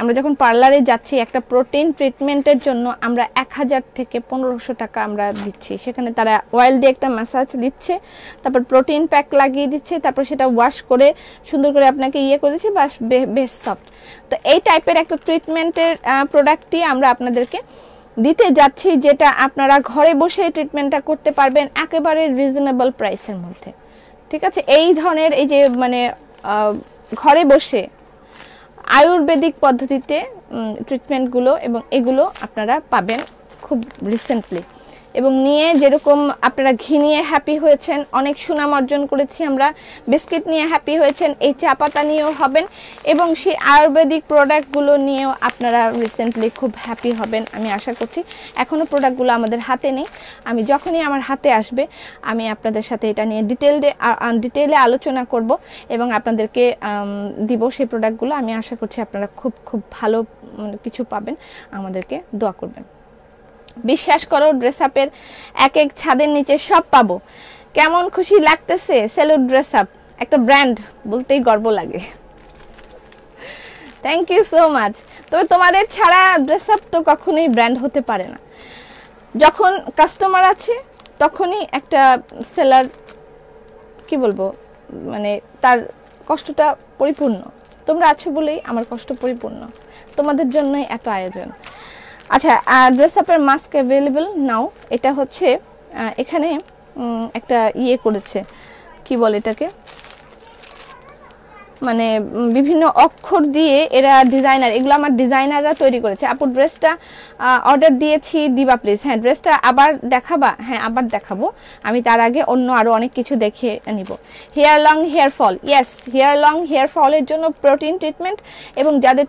আমরা যখন পার্লারে যাচ্ছি একটা প্রোটিন ট্রিটমেন্টের জন্য আমরা 1000 থেকে 1500 টাকা আমরা দিচ্ছি। সেখানে তারা অয়েল দিয়ে একটা ম্যাসাজ দিচ্ছে, তারপর প্রোটিন প্যাক লাগিয়ে দিচ্ছে, তারপর সেটা ওয়াশ করে সুন্দর করে আপনাকে করে দিচ্ছে, বাস বেশ সফট। তো এই টাইপের একটা ট্রিটমেন্টের প্রোডাক্টই আমরা আপনাদেরকে দিতে যাচ্ছি, যেটা আপনারা ঘরে বসে ট্রিটমেন্টটা করতে পারবেন একেবারে রিজনেবল প্রাইসের মধ্যে। ঠিক আছে, এই ধরনের এই যে মানে ঘরে বসে আয়ুর্বেদিক পদ্ধতিতে ট্রিটমেন্টগুলো এবং এগুলো আপনারা পাবেন খুব রিসেন্টলি। এবং নিয়ে যেরকম আপনারা ঘি নিয়ে হ্যাপি হয়েছেন, অনেক সুনাম অর্জন করেছি আমরা, বিস্কিট নিয়ে হ্যাপি হয়েছেন, এই চা পাতা নিয়েও হবেন এবং সেই আয়ুর্বেদিক প্রোডাক্টগুলো নিয়েও আপনারা রিসেন্টলি খুব হ্যাপি হবেন আমি আশা করছি। এখনও প্রোডাক্টগুলো আমাদের হাতে নেই, আমি যখনই আমার হাতে আসবে আমি আপনাদের সাথে এটা নিয়ে ডিটেইলে আলোচনা করব এবং আপনাদেরকে দিব সেই প্রোডাক্টগুলো। আমি আশা করছি আপনারা খুব খুব ভালো কিছু পাবেন, আমাদেরকে দোয়া করবেন। বিশ্বাস করো, ড্রেস আপের এক ছাদের নিচে সব পাবো। কেমন খুশি লাগতেছে। সেলুট ড্রেস আপ, একটা ব্র্যান্ড বলতেই গর্ব লাগে। Thank you so much. তবে তোমাদের ছাড়া ড্রেস আপ তো কখনোই ব্র্যান্ড হতে পারে না। যখন কাস্টমার আছে তখনই একটা সেলার কি বলবো, মানে তার কষ্টটা পরিপূর্ণ। তোমরা আছো বলেই আমার কষ্ট পরিপূর্ণ, তোমাদের জন্যই এত আয়োজন। আচ্ছা, ড্রেস আপের মাস্ক অ্যাভেলেবল নাও। এটা হচ্ছে এখানে একটা ইয়ে করেছে, কি বলে এটাকে, মানে বিভিন্ন অক্ষর দিয়ে এরা ডিজাইনার, এগুলো আমার ডিজাইনাররা তৈরি করেছে। আপু ড্রেসটা অর্ডার দিয়েছি, দিবা প্লিজ। হ্যাঁ, ড্রেসটা আবার দেখাবা? হ্যাঁ, আবার দেখাবো। আমি তার আগে অন্য আরও অনেক কিছু দেখে নিব। Hair long hair fall, yes, hair long hair ফলের জন্য প্রোটিন ট্রিটমেন্ট, এবং যাদের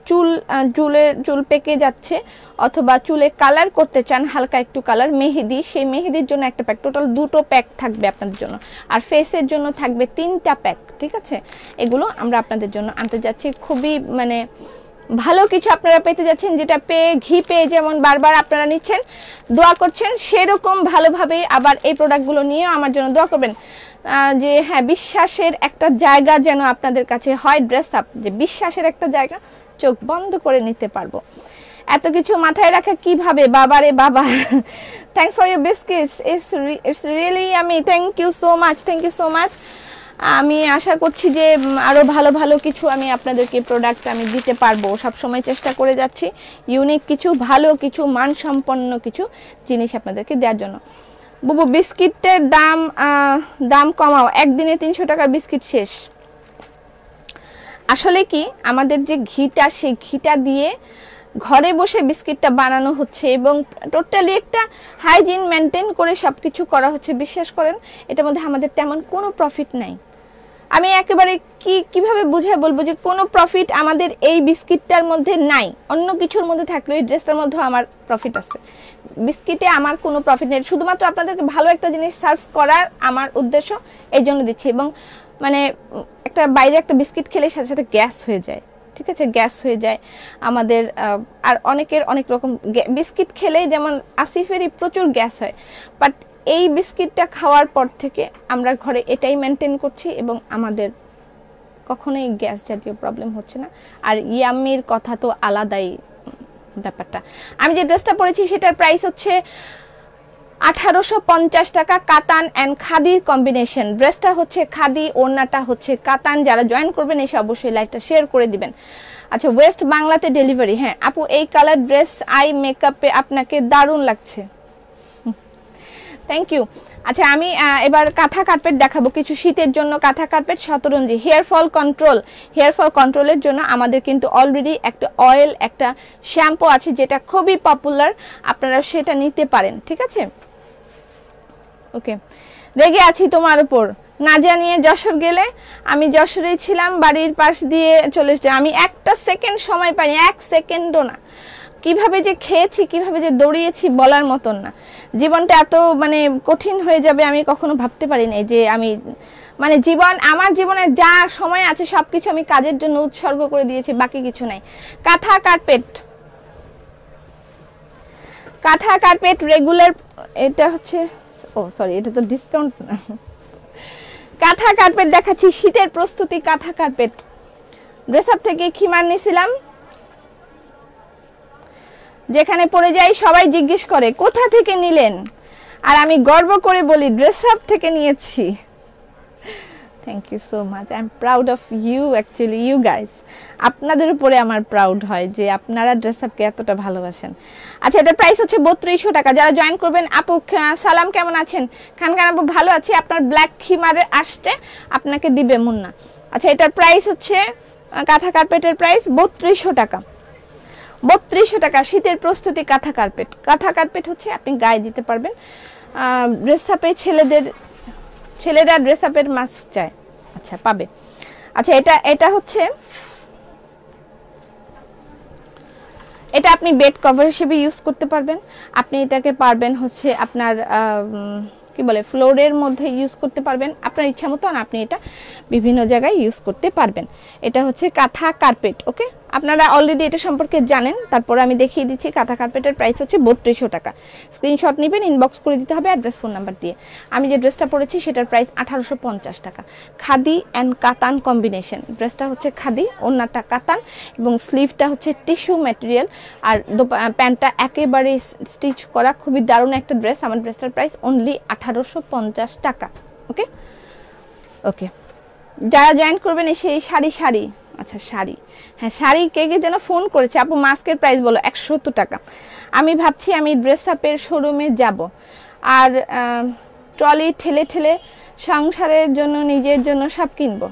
চুল পেকে যাচ্ছে অথবা চুলে কালার করতে চান, হালকা একটু কালার, মেহেদি, সেই মেহেদির জন্য একটা প্যাক, টোটাল 2টো প্যাক থাকবে আপনাদের জন্য। আর ফেসের জন্য থাকবে 3টা প্যাক, ঠিক আছে? এগুলো আমরা আপনাদের জন্য আনতে যাচ্ছি। খুবই মানে ভালো কিছু আপনারা পেতে যাচ্ছেন, যেটা পেয়ে ঘি পেয়ে যেমন বারবার আপনারা নিচ্ছেন, দোয়া করছেন, সেরকম ভালোভাবে আবার এই প্রোডাক্টগুলো নিয়েও আমার জন্য দোয়া করবেন। যে হ্যাঁ, বিশ্বাসের একটা জায়গা যেন আপনাদের কাছে হয় ড্রেস আপ, যে বিশ্বাসের একটা জায়গা, চোখ বন্ধ করে নিতে পারবো। এত কিছু মাথায় রাখা কিভাবে বাবারে বাবা। Thanks for your biscuits, it's really আমি, thank you so much, thank you so much. আমি আশা করছি যে আরও ভালো ভালো কিছু আমি আপনাদেরকে প্রোডাক্ট আমি দিতে পারবো, সবসময় চেষ্টা করে যাচ্ছি ইউনিক কিছু, ভালো কিছু, মানসম্পন্ন কিছু জিনিস আপনাদেরকে দেওয়ার জন্য। বুবু বিস্কিটের দাম কমাও, একদিনে 300 টাকার বিস্কিট শেষ। আসলে কি, আমাদের যে ঘিটা, সেই ঘিটা দিয়ে ঘরে বসে বিস্কিটটা বানানো হচ্ছে এবং টোটালি একটা হাইজিন মেনটেন করে সব কিছু করা হচ্ছে। বিশ্বাস করেন, এটার মধ্যে আমাদের তেমন কোনো প্রফিট নাই। আমি একেবারে কিভাবে বুঝাই বলবো যে কোনো প্রফিট আমাদের এই বিস্কিটটার মধ্যে নাই। অন্য কিছুর মধ্যে থাকলে এই ড্রেসটার মধ্যেও আমার প্রফিট আছে, বিস্কিটে আমার কোনো প্রফিট নেই। শুধুমাত্র আপনাদেরকে ভালো একটা জিনিস সার্ভ করার আমার উদ্দেশ্য, এই জন্য দিচ্ছি। এবং মানে একটা বাইরে একটা বিস্কিট খেলে সাথে সাথে গ্যাস হয়ে যায়, ঠিক আছে? গ্যাস হয়ে যায় আমাদের, আর অনেকের অনেক রকম বিস্কিট খেলেই, যেমন আসিফেরই প্রচুর গ্যাস হয়, বাট এই বিস্কিটটা খাওয়ার পর থেকে আমরা ঘরে এটাই মেনটেন করছি এবং আমাদের কখনোই গ্যাস জাতীয় প্রবলেম হচ্ছে না। আর ইয়াম্মির কথা তো আলাদাই ব্যাপারটা। আমি যে ড্রেসটা পরেছি সেটার প্রাইস হচ্ছে 1850 টাকা, কাতান অ্যান্ড খাদির কম্বিনেশন। ড্রেসটা হচ্ছে খাদি, ওড়নাটা হচ্ছে কাতান। যারা জয়েন করবেন এসে অবশ্যই লাইভটা শেয়ার করে দিবেন। আচ্ছা, ওয়েস্ট বাংলাতে ডেলিভারি। হ্যাঁ আপু, এই কালার ড্রেস আই মেকআপে আপনাকে দারুণ লাগছে, থ্যাংক ইউ। আচ্ছা, আমি এবার কাঁথা কার্পেট দেখাবো, কিছু শীতের জন্য কাঁথা কার্পেট, শতরঞ্জি। Hair fall control, hair fall কন্ট্রোলের জন্য আমাদের কিন্তু অলরেডি একটা অয়েল, একটা শ্যাম্পু আছে যেটা খুবই পপুলার, আপনারা সেটা নিতে পারেন, ঠিক আছে? ওকে, রেগে আছি তোমার উপর, না জানিয়ে যশোর গেলে। আমি যশোরেই ছিলাম, বাড়ির পাশ দিয়ে চলে এসেছি। আমি একটা সেকেন্ড সময় পাইনি, 1 সেকেন্ডও না। কিভাবে যে খেয়েছি, কিভাবে যে দৌড়িয়েছি বলার মতন না। জীবনটা এত মানে কঠিন হয়ে যাবে আমি কখনো ভাবতে পারিনি, যে আমি মানে আমার জীবনের যা সময় আছে সবকিছু আমি কাজের জন্য উৎসর্গ করে দিয়েছি, বাকি কিছু নাই। কাঁথা কার্পেট রেগুলার, এটা হচ্ছে, ও সরি, এটা তো ডিসকাউন্ট না। কাঁথা কার্পেট দেখাচ্ছি, শীতের প্রস্তুতি কাঁথা কার্পেট। ড্রেস আপ থেকে খিমার নিয়েছিলাম, যেখানে পড়ে যাই সবাই জিজ্ঞেস করে কোথা থেকে নিলেন, আর আমি গর্ব করে বলি ড্রেস আপ থেকে নিয়েছি। Thank you so much, I am proud of you, actually you guys. আপনাদের উপরে আমার প্রাউড হয় যে আপনারা ড্রেস আপকে এতটা ভালোবাসেন। আচ্ছা, এটার প্রাইস হচ্ছে 3200 টাকা। যারা জয়েন করবেন, আপু সালাম, কেমন আছেন? খান আপু, ভালো আছি। আপনার ব্ল্যাক খিমারে আসছে, আপনাকে দিবে মুন্না। আচ্ছা, এটার প্রাইস হচ্ছে, কাঁথা কার্পেটের প্রাইস 3200 টাকা। 3200 টাকা, শীতের প্রস্তুতি কাঁথা কার্পেট। কাঁথা কার্পেট হচ্ছে আপনি গায়ে দিতে পারবেন। ড্রেস আপে ছেলেরা ড্রেস আপের মাস্ক চায়, আচ্ছা পাবে। আচ্ছা, এটা হচ্ছে, এটা আপনি বেড কভার হিসেবে ইউজ করতে পারবেন। আপনি এটাকে পারবেন হচ্ছে আপনার কি বলে, ফ্লোরের মধ্যে ইউজ করতে পারবেন আপনার ইচ্ছা মতন। আপনি এটা বিভিন্ন জায়গায় ইউজ করতে পারবেন। এটা হচ্ছে কাঁথা কার্পেট। ওকে, আপনারা অলরেডি এটা সম্পর্কে জানেন, তারপর আমি দেখিয়ে দিচ্ছি। কাঁথা কার্পেটের প্রাইস হচ্ছে 3200 টাকা। স্ক্রিনশট নেবেন, ইনবক্স করে দিতে হবে অ্যাড্রেস, ফোন নাম্বার দিয়ে। আমি যে ড্রেসটা পরেছি সেটার প্রাইস 1850 টাকা। খাদি অ্যান্ড কাতান কম্বিনেশন। ড্রেসটা হচ্ছে খাদি, ওড়নাটা কাতান এবং স্লিভটা হচ্ছে টিস্যু ম্যাটেরিয়াল, আর প্যান্টটা একেবারে স্টিচ করা। খুবই দারুণ একটা ড্রেস। আমার ড্রেসটার প্রাইস অনলি 1850 টাকা। ওকে ওকে, যারা জয়েন করবেন এসে শাড়ি আচ্ছা শাড়ি, হ্যাঁ শাড়ি কে যেন ফোন করেছে আপু, মাস্কের প্রাইস বলো। 170 টাকা। আমি ভাবছি আমি ড্রেস আপের শোরুমে যাব, আর ট্রলি ঠেলে ঠেলে সংসারের জন্য নিজের জন্য সব কিনবো।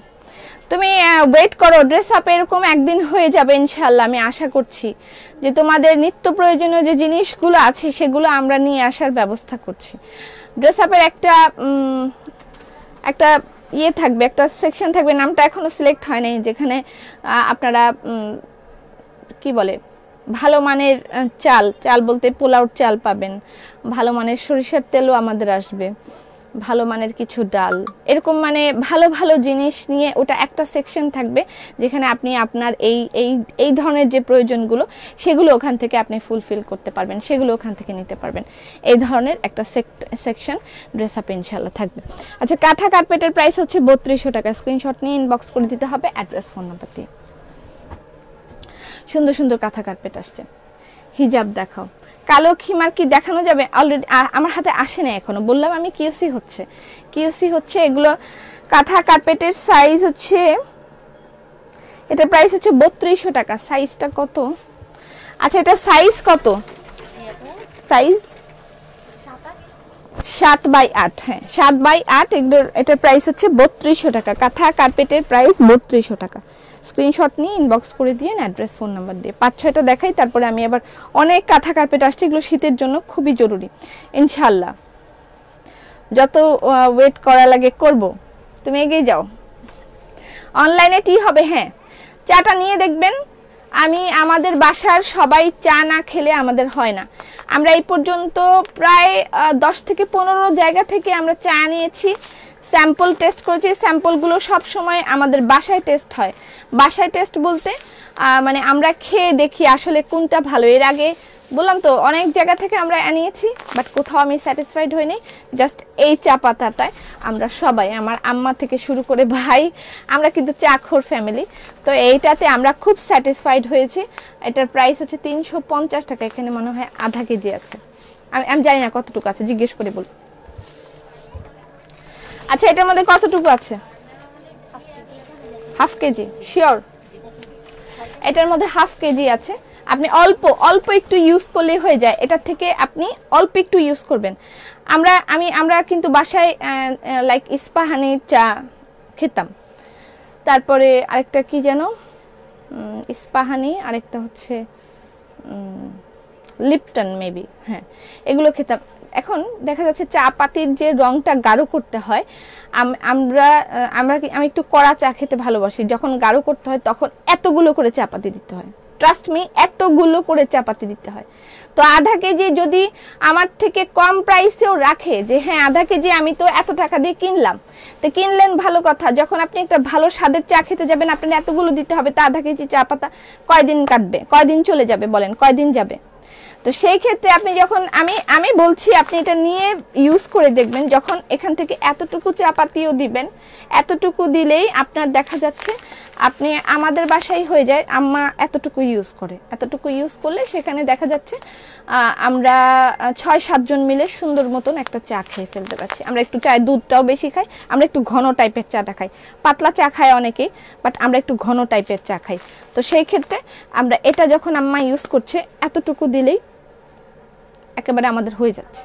তুমি ওয়েট করো, ড্রেস আপ এরকম একদিন হয়ে যাবে ইনশাল্লাহ। আমি আশা করছি যে তোমাদের নিত্য প্রয়োজনীয় যে জিনিসগুলো আছে সেগুলো আমরা নিয়ে আসার ব্যবস্থা করছি। ড্রেস আপের একটা ইয়ে থাকবে, একটা সেকশন থাকবে, নামটা এখনো সিলেক্ট হয় নাই, যেখানে আপনারা কি বলে ভালো মানের চাল বলতে পোলাওর চাল পাবেন, ভালো মানের সরিষার তেলও আমাদের আসবে, ভালো মানের কিছু ডাল, এরকম মানে ভালো ভালো জিনিস নিয়ে ওটা একটা সেকশন থাকবে, যেখানে আপনি আপনার এই ধরনের যে প্রয়োজনগুলো সেগুলো ওখান থেকে আপনি ফুলফিল করতে পারবেন, সেগুলো ওখান থেকে নিতে পারবেন। এই ধরনের একটা সেকশন ড্রেস আপ ইনশাল্লাহ থাকবে। আচ্ছা কাঁথা কার্পেটের প্রাইস হচ্ছে 3200 টাকা। স্ক্রিনশট নিয়ে ইনবক্স করে দিতে হবে অ্যাড্রেস ফোন নাম্বার দিয়ে। সুন্দর সুন্দর কাঁথা কার্পেট আসছে। হিজাব দেখাও, কালো খিমার কি দেখানো যাবে? অলরেডি আমার হাতে আসে না এখনো, বললাম আমি কিউসি হচ্ছে এগুলো। কাঁথা কার্পেটের সাইজ হচ্ছে, এটা প্রাইস হচ্ছে 3200 টাকা। সাইজটা কত? আচ্ছা এটা সাইজ কত? Size 7x8। হ্যাঁ 7x8, এটার প্রাইস হচ্ছে 3200 টাকা। কাঁথা কার্পেটের প্রাইস 3200 টাকা। স্ক্রিনশট নিয়ে ইনবক্স করে দিয়ে অ্যাড্রেস ফোন নাম্বার দিয়ে 5-6টা দেখাই, তারপরে আমি আবার অনেক কাঁথা কার্পেট আসছে, এগুলো শীতের জন্য খুবই জরুরি ইনশাল্লাহ। যত ওয়েট করা লাগে করব, তুমি এগিয়ে যাও। অনলাইনে টি হবে, হ্যাঁ চাটা নিয়ে দেখবেন। আমাদের বাসার সবাই চা না খেলে আমাদের হয় না। আমরা এই পর্যন্ত প্রায় 10 থেকে 15 জায়গা থেকে আমরা চা নিয়েছি, স্যাম্পল টেস্ট করেছি। স্যাম্পলগুলো সব সময় আমাদের বাসায় টেস্ট হয়। বাসায় টেস্ট বলতে মানে আমরা খেয়ে দেখি আসলে কোনটা ভালো। এর আগে বললাম তো অনেক জায়গা থেকে আমরা আনিয়েছি, বাট কোথাও আমি স্যাটিসফাইড হইনি। জাস্ট এই চা পাতাটায় আমরা সবাই, আমার আম্মা থেকে শুরু করে ভাই, আমরা কিন্তু চাখোর ফ্যামিলি, তো এইটাতে আমরা খুব স্যাটিসফাইড হয়েছি। এটার প্রাইস হচ্ছে 350 টাকা। এখানে মনে হয় আধা কেজি আছে, আমি জানি না কতটুকু আছে, জিজ্ঞেস করে বল। আচ্ছা এটার মধ্যে কতটুকু আছে? Half KG sure? এটার মধ্যে হাফ কেজি আছে। আপনি অল্প একটু ইউজ করলে হয়ে যায়, এটার থেকে আপনি অল্প একটু ইউজ করবেন। আমরা কিন্তু বাসায় লাইক ইস্পাহানি চা খেতাম, তারপরে আরেকটা কি যেন ইস্পাহানি, আরেকটা হচ্ছে লিপটন মেবি, হ্যাঁ এগুলো খেতাম। এখন দেখা যাচ্ছে চা পাতির যে রংটা গাঢ় করতে হয়, আমি একটু কড়া চা খেতে ভালোবাসি। যখন গাঢ় করতে হয় তখন এতগুলো করে চা পাতি দিতে হয়, ট্রাস্ট মি এতগুলো করে চা পাতি দিতে হয়। তো আধা কেজি যদি আমার থেকে কম প্রাইসেও রাখে, যে হ্যাঁ আধা কেজি আমি তো এত টাকা দিয়ে কিনলাম, তো কিনলেন ভালো কথা। যখন আপনি একটা ভালো স্বাদের চা খেতে যাবেন, আপনার এতগুলো দিতে হবে, তা আধা কেজি চা পাতা কয়দিন কাটবে, কয়দিন চলে যাবে বলেন, কয়দিন যাবে? তো সেই ক্ষেত্রে আপনি যখন আমি বলছি আপনি এটা নিয়ে ইউজ করে দেখবেন, যখন এখান থেকে এতটুকু চা পাতিও দিবেন, এতটুকু দিলেই আপনার দেখা যাচ্ছে আপনি, আমাদের বাসায় হয়ে যায় আম্মা এতটুকু ইউজ করে, এতটুকু ইউজ করলে সেখানে দেখা যাচ্ছে আমরা 6-7 জন মিলে সুন্দর মতন একটা চা খেয়ে ফেলতে পারছি। আমরা একটু চায়ের দুধটাও বেশি খাই, আমরা একটু ঘন টাইপের চাটা খাই, পাতলা চা খায় অনেকেই, বাট আমরা একটু ঘন টাইপের চা খাই। তো সেই ক্ষেত্রে আমরা এটা যখন আম্মা ইউজ করছে, এতটুকু দিলেই একেবারে আমাদের হয়ে যাচ্ছে।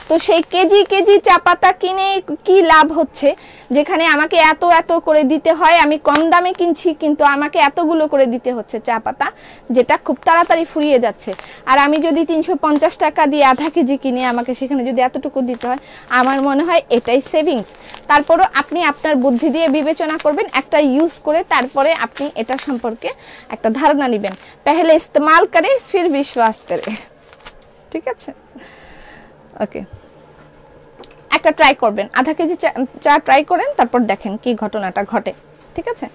তো সেই কেজি কেজি চা পাতা কিনে কি লাভ হচ্ছে, যেখানে আমাকে এত করে দিতে হয়। আমি কম দামে কিনছি কিন্তু আমাকে এতগুলো করে দিতে হচ্ছে চা পাতা, যেটা খুব তাড়াতাড়ি ফুরিয়ে যাচ্ছে। আর আমি যদি 350 টাকা দিয়ে আধা কেজি কিনে আমাকে সেখানে যদি এতটুকু দিতে হয়, আমার মনে হয় এটাই সেভিংস। তারপরও আপনি আপনার বুদ্ধি দিয়ে বিবেচনা করবেন, একটা ইউজ করে তারপরে আপনি এটা সম্পর্কে একটা ধারণা নেবেন। পেহলে ইস্তেমাল করে ফির বিশ্বাস করে, ঠিক আছে? ওকে, একটা ট্রাই করবেন, আধা কেজি চা ট্রাই করেন, তারপর দেখেন কি ঘটনাটা ঘটে, ঠিক আছে?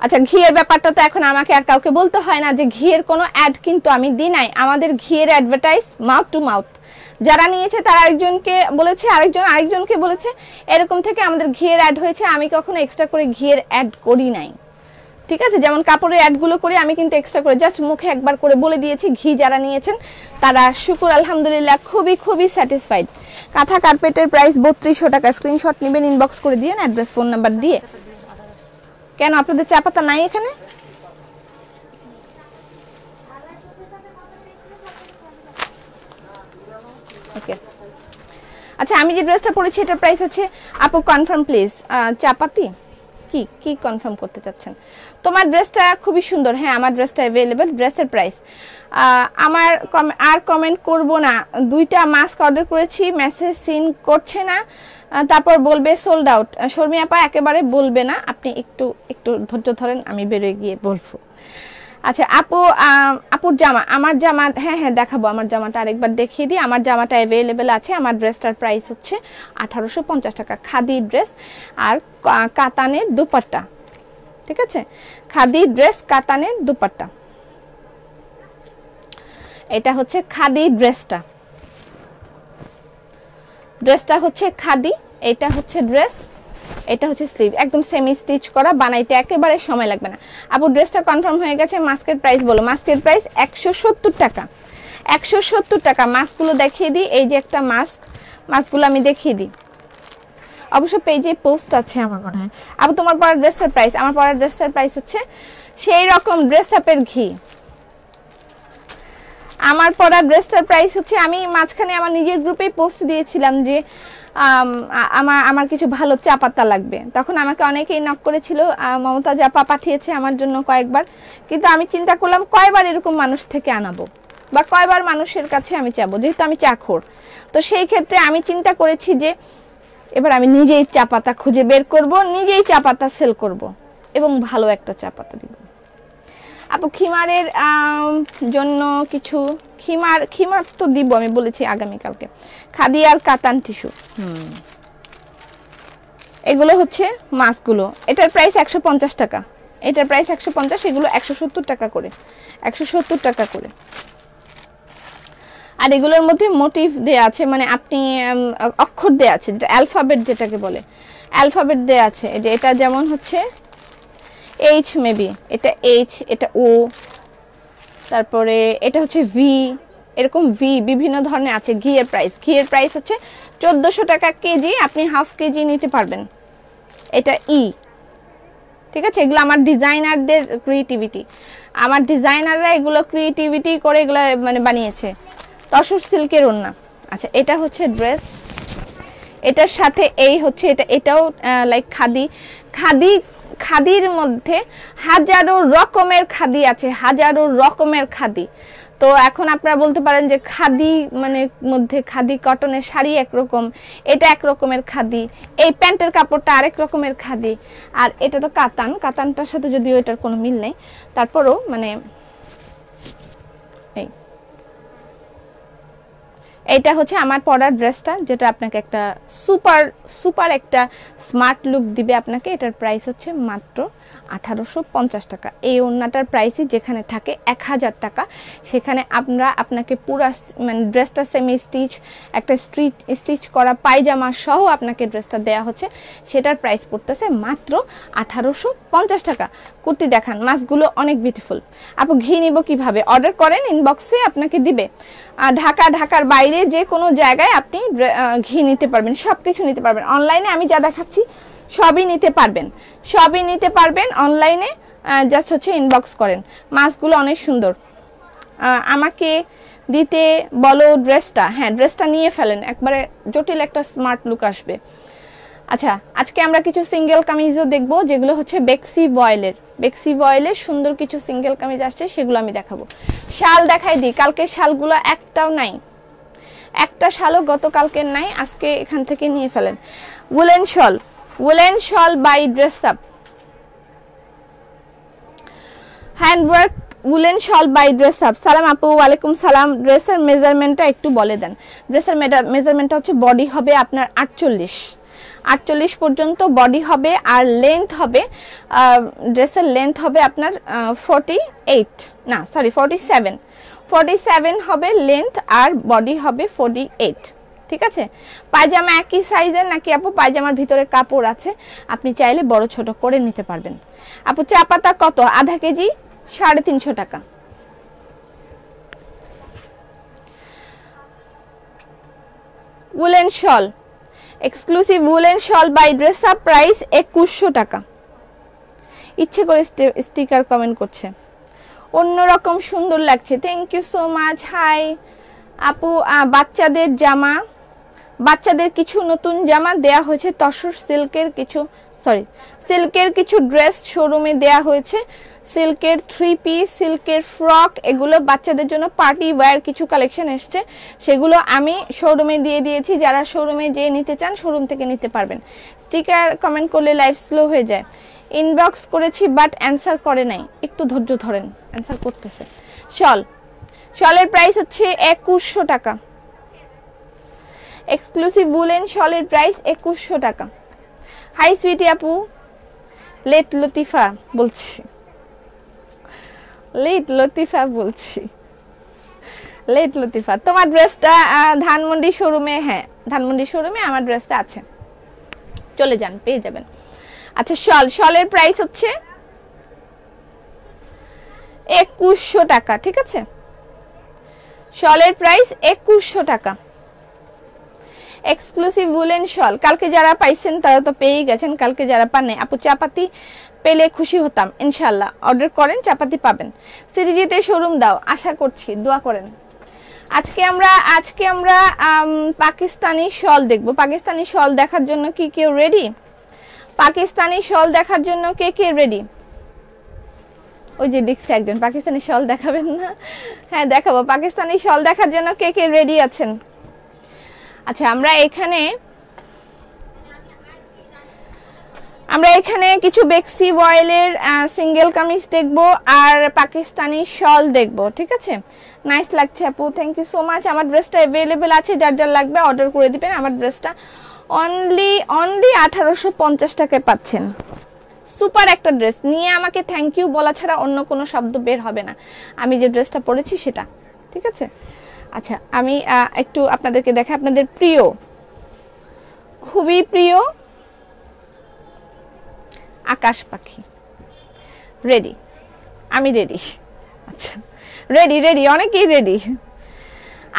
আচ্ছা ঘিয়ের ব্যাপারটা তো এখন আমাকে আর কাউকে বলতে হয় না যে ঘিয়ের কোনো অ্যাড কিন্তু আমি দিই নাই। আমাদের ঘিয়ের অ্যাডভার্টাইজ মাউথ টু মাউথ, যারা নিয়েছে তারা আরেকজনকে বলেছে, আরেকজনকে বলেছে, এরকম থেকে আমাদের ঘিয়ের অ্যাড হয়েছে। আমি কখনো এক্সট্রা করে ঘিয়ের অ্যাড করি নাই, ঠিক আছে? যেমন কাপড়ের অ্যাডগুলো করি, আমি কিন্তু এক্সট্রা করে জাস্ট মুখে একবার করে বলে দিয়েছি। ঘি যারা নিয়েছেন তারা শুকুর আলহামদুলিল্লাহ খুবই স্যাটিসফাইড। কাঁথা কার্পেটের প্রাইস 3200 টাকা। স্ক্রিনশট নেবেন, ইনবক্স করে দিয়েন অ্যাড্রেস ফোন নাম্বার দিয়ে। কেন আপনাদের চা পাতা নাই এখানে? আচ্ছা আমি যে ড্রেসটা পরেছি এটার প্রাইস হচ্ছে, আপু কনফার্ম প্লিজ, চাপাতি কি কি কনফার্ম করতে চাচ্ছেন? তোমার ড্রেসটা খুবই সুন্দর, হ্যাঁ আমার ড্রেসটা অ্যাভেলেবল। ড্রেসের প্রাইস আমার আর কমেন্ট করব না, 2টা মাস্ক অর্ডার করেছি, মেসেজ সিন করছে না, তারপর বলবে সোল্ড আউট। শর্মি আপা একেবারে বলবে না, আপনি একটু একটু ধৈর্য ধরেন, আমি বেরোয় গিয়ে বলবো। আচ্ছা আপু, আপুর জামা, আমার জামা, হ্যাঁ হ্যাঁ দেখাবো, আমার জামাটা আরেকবার দেখিয়ে দিই। আমার জামাটা অ্যাভেলেবেল আছে। আমার ড্রেসটার প্রাইস হচ্ছে 1850 টাকা, খাদি ড্রেস আর কাতানের দুপাট্টা, ঠিক আছে? খাদি ড্রেস, কাতানের দুপাট্টা, এটা হচ্ছে খাদি ড্রেসটা। ড্রেসটা হচ্ছে খাদি, এটা হচ্ছে ড্রেস, এটা হচ্ছে স্লিভ, একদম সেমি স্টিচ করা, বানাইতে একেবারে সময় লাগবে না। আপু ড্রেসটা কনফার্ম হয়ে গেছে। মাস্কের প্রাইস বলো। মাস্কের প্রাইস 170 টাকা, 170 টাকা। মাস্কগুলো দেখিয়ে দিই, এই যে একটা মাস্ক, মাস্কগুলো আমি দেখিয়ে দিই, অবশ্য পেজে পোস্ট আছে আমার মনে হয়। আপু তোমার পরা ড্রেসটার প্রাইস, আমার পরা ড্রেসটার প্রাইস হচ্ছে সেই রকম ড্রেস আপের ঘি। আমার পরা ড্রেসটার প্রাইস হচ্ছে, আমি মাঝখানে আমার নিজের গ্রুপে পোস্ট দিয়েছিলাম যে আমার কিছু ভালো চা পাতা লাগবে, তখন আমাকে অনেকেই নক করেছিল, মমতাজ আপা পাঠিয়েছে আমার জন্য কয়েকবার, কিন্তু আমি চিন্তা করলাম কয়বার এরকম মানুষ থেকে আনাবো বা কয়বার মানুষের কাছে আমি চাবো, যেহেতু আমি চাখোর। তো সেই ক্ষেত্রে আমি চিন্তা করেছি যে এবার আমি নিজেই চা পাতা খুঁজে বের করব, নিজেই চা পাতা সেল করব এবং ভালো একটা চা পাতা দিব। আপু খিমারের জন্য কিছু, খিমার তো দিব, আমি বলেছি আগামীকালকে। খাদি আর কাতান টিস্যু, এগুলো হচ্ছে মাস্কগুলো। এটার প্রাইস 150 টাকা, এটার প্রাইস 150, এগুলো 170 টাকা করে, 170 টাকা করে। আর এগুলোর মধ্যে মোটিভ দেয়া আছে, মানে আপনি অক্ষর দেয়া আছে, যেটা অ্যালফাবেট যেটাকে বলে, অ্যালফাবেট দেয়া আছে। এই যে এটা যেমন হচ্ছে এইচ, মেবি এটা এইচ, এটা ও, তারপরে এটা হচ্ছে ভি, এরকম ভি বিভিন্ন ধরনের আছে। ঘিয়ের প্রাইস হচ্ছে 1400 টাকা কেজি, আপনি হাফ কেজি নিতে পারবেন। এটা ই, ঠিক আছে? এগুলো আমার ডিজাইনারদের ক্রিয়েটিভিটি, আমার ডিজাইনাররা এগুলো ক্রিয়েটিভিটি করে এগুলো মানে বানিয়েছে। তসর সিল্কের ওড়না। আচ্ছা এটা হচ্ছে ড্রেস, এটার সাথে এই হচ্ছে এটাও লাইক খাদির মধ্যে হাজারো রকমের খাদি আছে, হাজারো রকমের খাদি। তো এখন আপনারা বলতে পারেন যে খাদি মানে মধ্যে খাদি কটনের শাড়ি একরকম, এটা এক রকমের খাদি, এই প্যান্টের কাপড়টা আরেক রকমের খাদি, আর এটা তো কাতানটার সাথে যদিও এটার কোনো মিল নেই, তারপরও মানে এইটা হচ্ছে আমার পরার ড্রেসটা, যেটা আপনাকে একটা সুপার একটা স্মার্ট লুক দিবে আপনাকে। এটার প্রাইস হচ্ছে মাত্র 1850 টাকা। এই ওড়নাটার প্রাইসই যেখানে থাকে 1000 টাকা, সেখানে আপনাকে পুরো মানে ড্রেসটা সেমি স্টিচ, একটা স্টিচ করা পায়জামা সহ আপনাকে ড্রেসটা দেয়া হচ্ছে, সেটার প্রাইস পড়তেছে মাত্র 1850 টাকা। কুর্তি দেখান, মাছগুলো অনেক বিউটিফুল। আপু ঘি নিব কিভাবে? অর্ডার করেন, ইনবক্সে আপনাকে দিবে। ঢাকার বাইরে যে কোনো জায়গায় আপনি ঘি নিতে পারবেন, সব কিছু নিতে পারবেন। অনলাইনে আমি যা দেখাচ্ছি সবই নিতে পারবেন অনলাইনে, জাস্ট হচ্ছে ইনবক্স করেন। মাছগুলো অনেক সুন্দর, আমাকে দিতে বলো ড্রেসটা। হ্যাঁ ড্রেসটা নিয়ে ফেলেন, একবারে জটিল একটা স্মার্ট লুক আসবে। আচ্ছা আজকে আমরা কিছু সিঙ্গেল কামিজও দেখব, যেগুলো হচ্ছে বেক্সি বয়েলের সুন্দর কিছু সিঙ্গেল কামিজ আসছে, সেগুলো আমি দেখাবো। শাল দেখাই দিই, কালকে শালগুলো একটাও নাই, একটা শালও গতকালকের নাই, আজকে এখান থেকে নিয়ে ফেলেন। Woollen shawl by dress up, handwork woollen shawl by dress up. সালাম আপু, ওয়ালাইকুম সালাম। ড্রেসের মেজারমেন্টটা একটু বলে দেন। ড্রেসের মেজারমেন্টটা হচ্ছে বডি হবে আপনার 48 পর্যন্ত বডি হবে, আর লেন্থ হবে, ড্রেসের লেন্থ হবে আপনার 47 হবে লেন্থ, আর বডি হবে 48, ঠিক আছে? পায়জামা একই সাইজের নাকি আপু? পায়জামার ভিতরে কাপড় আছে, আপনি চাইলে বড় ছোট করে নিতে পারবেন। আপু চা পাতা কত? আধা কেজি 350 টাকা। Woollen shawl, exclusive woollen shawl by dress up, price 2100 টাকা। ইচ্ছে করে স্টিকার কমেন্ট করছে, অন্যরকম সুন্দর লাগছে, thank you so much. Hi আপু, বাচ্চাদের জামা বাচ্চাদের কিছু নতুন জামা দেয়া হয়েছে, তসর সিল্কের কিছু সিল্কের কিছু ড্রেস শোরুমে দেয়া হয়েছে, সিল্কের 3 পিস, সিল্কের ফ্রক, এগুলো বাচ্চাদের জন্য পার্টি ওয়্যার কিছু কালেকশন এসছে, সেগুলো আমি শোরুমে দিয়ে দিয়েছি। যারা শোরুমে যেয়ে নিতে চান শোরুম থেকে নিতে পারবেন। স্টিকার কমেন্ট করলে লাইভ স্লো হয়ে যায়। ইনবক্স করেছি বাট অ্যান্সার করে নাই, একটু ধৈর্য ধরেন, অ্যান্সার করতেছে। শলের প্রাইস হচ্ছে 2100 টাকা। এক্সক্লুসিভ উলেন শলের প্রাইস 2100 টাকা। হাই সুইটি আপু, লেট লতিফা বলছি, লেট লতিফা তোমার ড্রেসটা ধানমন্ডি শোরুমে, হ্যাঁ ধানমন্ডি শোরুমে আমার ড্রেসটা আছে, চলে যান পেয়ে যাবেন। আচ্ছা শলের প্রাইস হচ্ছে 2100 টাকা, ঠিক আছে? শলের প্রাইস 2100 টাকা। এক্সক্লুসিভ উলেন শল কালকে যারা পাইছেন তারা তো পেয়েই গেছেন, কালকে যারা পান নাই আপু চাপাতি পেলে খুশি হতাম, ইনশাআল্লাহ অর্ডার করেন, চাপাতি পাবেন। সিরিজিতে শোরুম দাও, আশা করছি, দোয়া করেন। আজকে আমরা পাকিস্তানি শল দেখব। পাকিস্তানি শল দেখার জন্য কি কেউ রেডি? পাকিস্তানি শল দেখার জন্য কে কে রেডি? ওই যে দেখছি একজন পাকিস্তানি শল দেখাবেন না? হ্যাঁ দেখাবো। পাকিস্তানি শল দেখার জন্য কে কে রেডি আছেন? আচ্ছা আমরা এখানে কিছু বেক্সি ওয়েলের সিঙ্গেল কামিজ দেখব আর পাকিস্তানি শল দেখব, ঠিক আছে? নাইস লাগছে আপু, থ্যাংক ইউ সো মাচ। আমার ড্রেসটা অ্যাভেলেবেল আছে, যার যার লাগবে অর্ডার করে দিবেন। আমার ড্রেসটা অনলি 1850 টাকায় পাচ্ছেন। সুপার একটা ড্রেস, নিয়ে আমাকে থ্যাংক ইউ বলা ছাড়া অন্য কোনো শব্দ বের হবে না। আমি যে ড্রেসটা পরেছি সেটা, ঠিক আছে? আচ্ছা আমি একটু আপনাদেরকে দেখাই, আপনাদের প্রিয়, খুবই প্রিয় আকাশ পাখি রেডি, আমি রেডি। আচ্ছা রেডি, অনেকেই রেডি।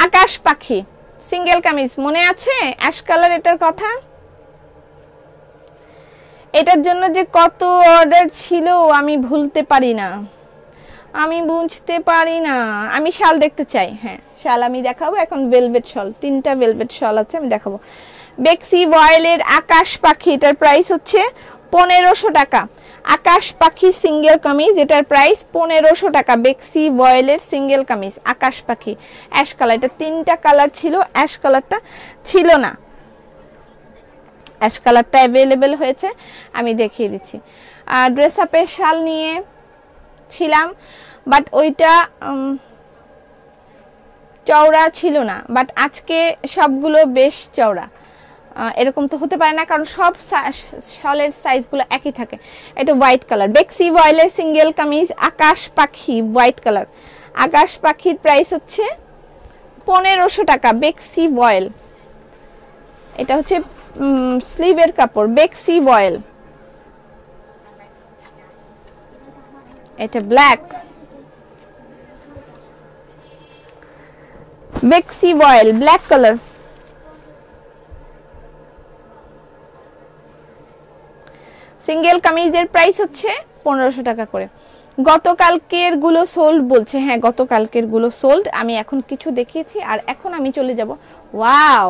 আকাশ পাখি সিঙ্গেল কামিজ মনে আছে? অ্যাশ কালার, এটার কথা, এটার জন্য যে কত অর্ডার ছিল আমি ভুলতে পারি না, আমি বুঝতে পারি না। আমি শাল দেখতে চাই, হ্যাঁ শাল আমি দেখাবো এখন। ভেলভেট শল, 3টা ভেলভেট শল আছে, আমি দেখাবো। বেক্সি ওয়েলের আকাশ পাখি, এটার প্রাইস হচ্ছে 1500 টাকা। আকাশ পাখি সিঙ্গেল কামিজ, এটার প্রাইস 1500 টাকা। বেক্সি ওয়েলের সিঙ্গেল কামিজ আকাশ পাখি অ্যাশ কালার, এটা 3টা কালার ছিল, অ্যাশ কালারটা ছিল না, অ্যাশ কালারটা অ্যাভেলেবেল হয়েছে, আমি দেখিয়ে দিচ্ছি। ড্রেস আপের শাল নিয়ে ছিলাম বাট ওইটা চওড়া ছিল না, বাট আজকে সবগুলো বেশ চওড়া। এরকম তো হতে পারে না, কারণ সব শলের সাইজগুলো একই থাকে। এটা হোয়াইট কালার, বেক্সি ওয়েলের সিঙ্গেল কামিজ আকাশ পাখি হোয়াইট কালার। আকাশ পাখির প্রাইস হচ্ছে 1500 টাকা। বেক্সি ওয়েল, এটা হচ্ছে স্লিভের কাপড়, বেক্সি ওয়েল। এটা ব্ল্যাক, বেক্সি ওয়েল ব্ল্যাক কালার। সিঙ্গেল কামিজের প্রাইস হচ্ছে 1500 টাকা করে। গতকালকের গুলো সোল্ড বলছে, হ্যাঁ গতকালকের গুলো সোল্ড। আমি এখন কিছু দেখিয়েছি আর এখন আমি চলে যাব। ওয়াও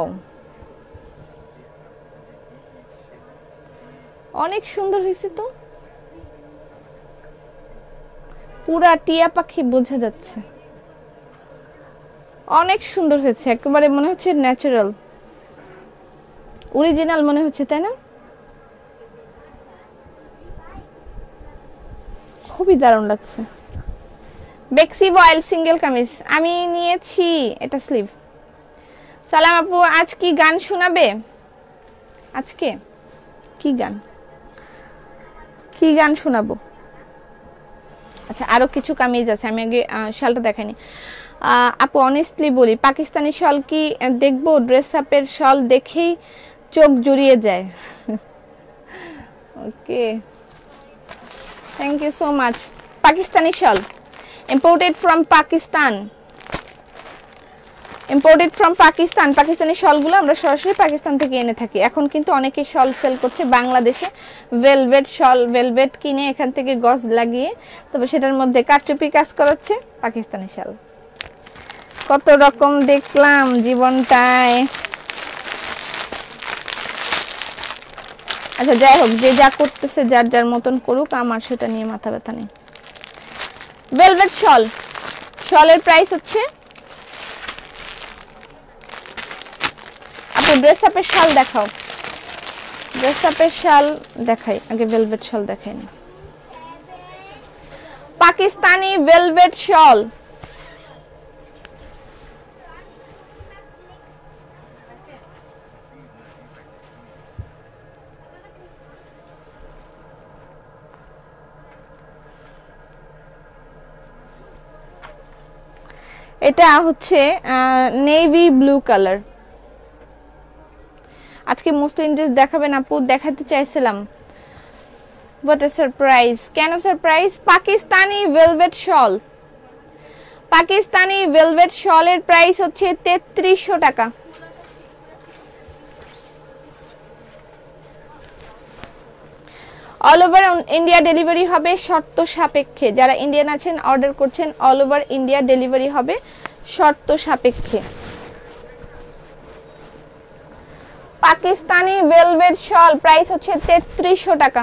অনেক সুন্দর হয়েছে তো, পুরা টিয়া পাখি বোঝা যাচ্ছে, অনেক সুন্দর হয়েছে, একেবারে মনে হচ্ছে ন্যাচারাল অরিজিনাল মনে হচ্ছে, তাই না? খুবই দারুণ লাগছে। বেক্সি ওয়েল সিঙ্গেল কামিজ আমি নিয়েছি, এটা স্লিভ। সালাম আপু, আজ কি গান শোনাবে? আজকে কি গান শোনাবো? আচ্ছা আরো কিছু কামিজ আছে, আমি আগে শালটা দেখাইনি। আপু অনেস্টলি বলি, পাকিস্তানি শল কি দেখবো? ড্রেস আপের শল দেখেই চোখ জুড়িয়ে যায়। Okay thank you so much. Pakistani shawl imported from Pakistan, Pakistani শলগুলো আমরা সরাসরি পাকিস্তান থেকে এনে থাকি। এখন কিন্তু অনেকে শল সেল করছে বাংলাদেশে, ভেলভেট শল, ভেলভেট কিনে এখান থেকে গজ লাগিয়ে তবে সেটার মধ্যে কারচুপি কাজ করাচ্ছে। পাকিস্তানি শল কত রকম দেখলাম জীবনটায়, আচ্ছা যাই হোক, যে যা করতেছে যার যার মতন করুক, আমার সেটা নিয়ে মাথা ব্যথা নেই। ভেলভেট শল, শলের প্রাইস হচ্ছে, আপু ড্রেস আপের শাল দেখাও, ড্রেস আপের শাল দেখাই, আগে ভেলভেট শল দেখাই না। পাকিস্তানি ভেলভেট শল, এটা হচ্ছে নেভি ব্লু কালার। আজকে মুসলিম ড্রেস দেখাবেন আপু? দেখাতে চাইছিলাম, হোয়াট আ সারপ্রাইজ। কেন সারপ্রাইজ? পাকিস্তানি ভেলভেট শল, পাকিস্তানি ভেলভেট শলের প্রাইস হচ্ছে 3300 টাকা। অল ওভার ইন্ডিয়া ডেলিভারি হবে শর্ত সাপেক্ষে। যারা ইন্ডিয়ান আছেন অর্ডার করছেন, অল ওভার ইন্ডিয়া ডেলিভারি হবে শর্ত সাপেক্ষে। পাকিস্তানি ভেলভেট শল প্রাইস হচ্ছে 3300 টাকা।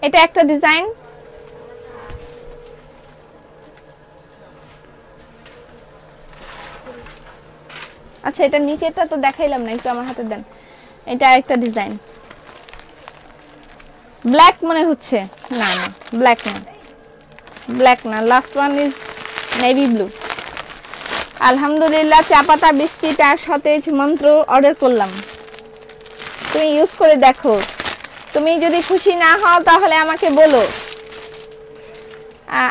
এটা একটা ডিজাইন, আচ্ছা এটা নিচেটা তো দেখাইলাম না, একটু আমার হাতে দেন। এটা আরেকটা ডিজাইন, ব্ল্যাক মনে হচ্ছে, না না ব্ল্যাক না, ব্ল্যাক না, last one is navy blue. আলহামদুলিল্লাহ, চা পাতা বিস্কিট আর সতেজ মন্ত্র অর্ডার করলাম, তুমি ইউজ করে দেখো। তুমি যদি খুশি না হও তাহলে আমাকে বলো।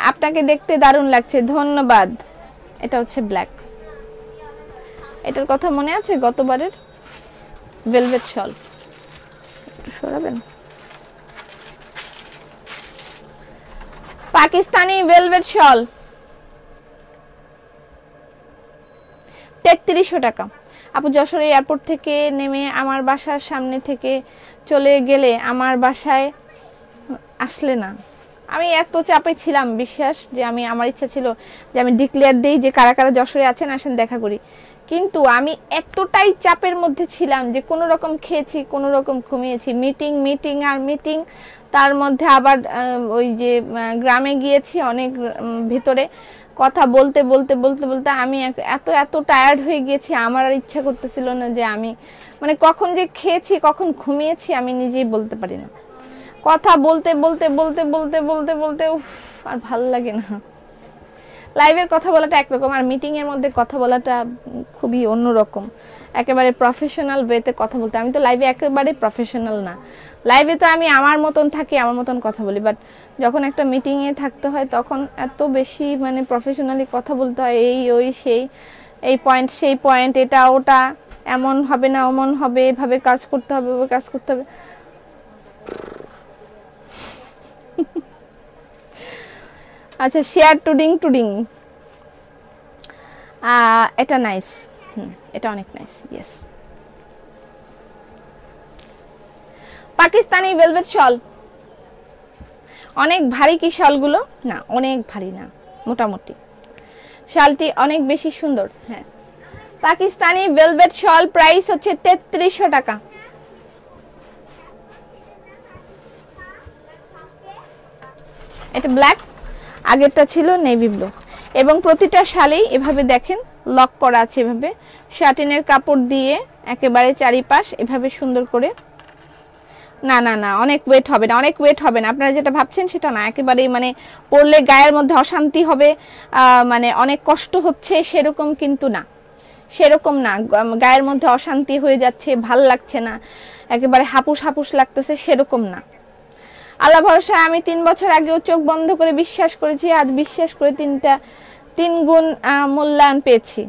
আপনাকে দেখতে দারুণ লাগছে, ধন্যবাদ। এটা হচ্ছে ব্ল্যাক, এটার কথা মনে আছে গতবারের ভেলভেট শল, সরাবেন। পাকিস্তানি ভেলভেট শল 3300 টাকা। আপু যশোর এয়ারপোর্ট থেকে নেমে আমার বাসার সামনে থেকে চলে গেলে আমার বাসায় আসলে না। আমি এত চাপে ছিলাম, বিশ্বাস যে আমার ইচ্ছা ছিল যে আমি ডিক্লেয়ার দেই যে কারা কারা যশোরে আছেন, আসেন দেখা করি। কিন্তু আমি এতটাই চাপের মধ্যে ছিলাম যে কোনো রকম খেয়েছি, কোনো রকম ঘুমিয়েছি, মিটিং মিটিং আর মিটিং, তার মধ্যে আবার ওই যে গ্রামে গিয়েছি অনেক ভিতরে, কথা বলতে বলতে বলতে বলতে আমি এত এত টায়ার্ড হয়ে গিয়েছি, আমার আর ইচ্ছা করতেছিল না যে আমি মানে কখন যে খেয়েছি কখন ঘুমিয়েছি আমি নিজেই বলতে পারি না। কথা বলতে বলতে বলতে বলতে বলতে বলতে আর ভালো লাগে না। লাইভের কথা বলাটা একরকম, আর মিটিং এর মধ্যে কথা বলাটা খুবই অন্যরকম, একেবারে প্রফেশনাল ওয়েতে কথা বলতে। আমি তো লাইভে একেবারে প্রফেশনাল না, লাইভে তো আমি আমার মতন থাকি, আমার মতন কথা বলি, বাট যখন একটা মিটিং এ থাকতে হয় তখন এত বেশি মানে প্রফেশনালি কথা বলতে হয়, এই ওই সেই, এই পয়েন্ট সেই পয়েন্ট, এটা ওটা, এমন হবে না অমন হবে, এভাবে কাজ করতে হবে, ওভাবে কাজ করতে হবে। আচ্ছা শেয়ার টুডিং টুডিং, এটা নাইস, এটা অনেক নাইস, ইয়েস। পাকিস্তানি ভেলভেট শল অনেক ভারী কি শালগুলো? না অনেক ভারী না, মোটামুটি শালটি অনেক বেশি সুন্দর। হ্যাঁ, পাকিস্তানি ভেলভেট শল প্রাইস হচ্ছে 3300 টাকা। এটা ব্ল্যাক, আগেরটা ছিল নেভি ব্লু, এবং প্রতিটা শালেই এভাবে দেখেন লক করা আছে, এভাবে শাটিনের কাপড় দিয়ে একেবারে চারিপাশ এভাবে সুন্দর করে। না না না, অনেক ওয়েট হবে না, অনেক ওয়েট হবে না, আপনারা যেটা ভাবছেন সেটা না, একেবারেই মানে পরলে গায়ের মধ্যে অশান্তি হবে, মানে অনেক কষ্ট হচ্ছে সেরকম কিন্তু না, সেরকম না, গায়ের মধ্যে অশান্তি হয়ে যাচ্ছে, ভাল লাগছে না, একেবারে হাপুস হাপুস লাগতেছে সেরকম না। আল্লাহ ভরসা, আমি 3 বছর আগেও চোখ বন্ধ করে বিশ্বাস করেছি, আজ বিশ্বাস করে 3 গুণ মূল্যায়ন পেয়েছি।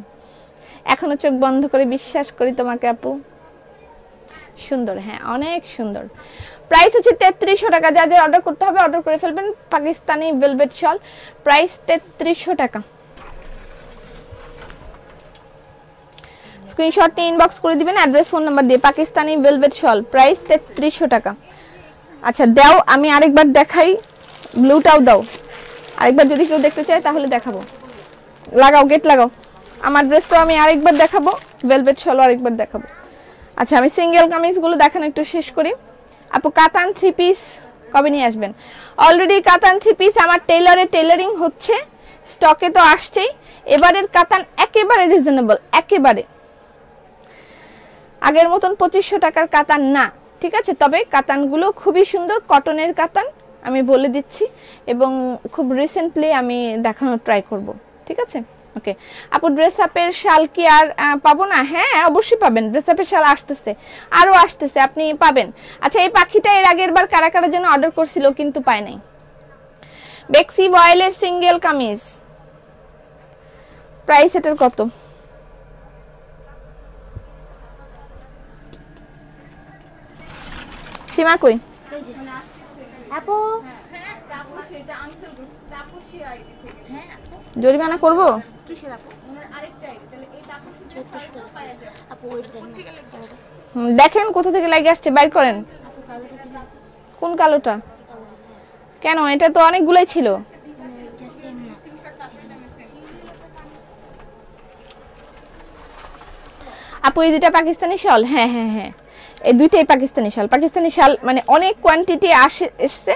এখনো চোখ বন্ধ করে বিশ্বাস করি তোমাকে আপু। সুন্দর, হ্যাঁ অনেক সুন্দর। প্রাইস হচ্ছে 3300 টাকা। যা যা অর্ডার করতে হবে অর্ডার করে ফেলবেন। পাকিস্তানি ভেলভেট শল প্রাইস 3300 টাকা। স্ক্রিনশট নিয়ে ইনবক্স করে দিবেন অ্যাড্রেস ফোন নাম্বার দিয়ে। পাকিস্তানি ভেলভেট শল প্রাইস 3300 টাকা। আচ্ছা দাও, আমি আরেকবার দেখাই, ব্লুটাও দাও আরেকবার, যদি কেউ দেখতে চায় তাহলে দেখাবো। লাগাও, গেট লাগাও। আমার ড্রেসটাও আমি আরেকবার দেখাবো, ভেলভেট শলও আরেকবার দেখাবো। আচ্ছা আমি সিঙ্গেল কামিজগুলো দেখানো একটু শেষ করি। আপু কাতান 3 পিস কবে নিয়ে আসবেন? অলরেডি কাতান 3 পিস আমার টেলারিং হচ্ছে, স্টকে তো আসছেই। এবারের কাতান একেবারে রিজনেবল, একেবারে আগের মতন 2500 টাকার কাতান না, ঠিক আছে? তবে কাতানগুলো খুবই সুন্দর, কটনের কাতান আমি বলে দিচ্ছি, এবং খুব রিসেন্টলি আমি দেখানোর ট্রাই করব, ঠিক আছে? ওকে আপু ড্রেস আপের শাল কি আর পাবো না? হ্যাঁ অবশ্যই পাবেন, ড্রেস আপের শাল আসতেছে, আরো আসতেছে, আপনি পাবেন। আচ্ছা এই পাখিটা এর আগের বার কারা কারা জন্য অর্ডার করছিল কিন্তু পায় নাই। বেক্সি বয়েলের সিঙ্গেল কামিজ প্রাইস এটার কত? সীমা কই? আপু জরিমানা করব? কিসের আপু? আরেকটা তাহলে এই আপু ওই দেখেন কোথা থেকে লাগে আসছে, বাইর করেন। কোন কালোটা? কেন, এটা তো অনেকগুলাই ছিল। আপু এই দুইটা পাকিস্তানি শাল? হ্যাঁ হ্যাঁ হ্যাঁ, এই দুইটাই পাকিস্তানি শাল। পাকিস্তানি শাল মানে অনেক কোয়ান্টিটি এসছে,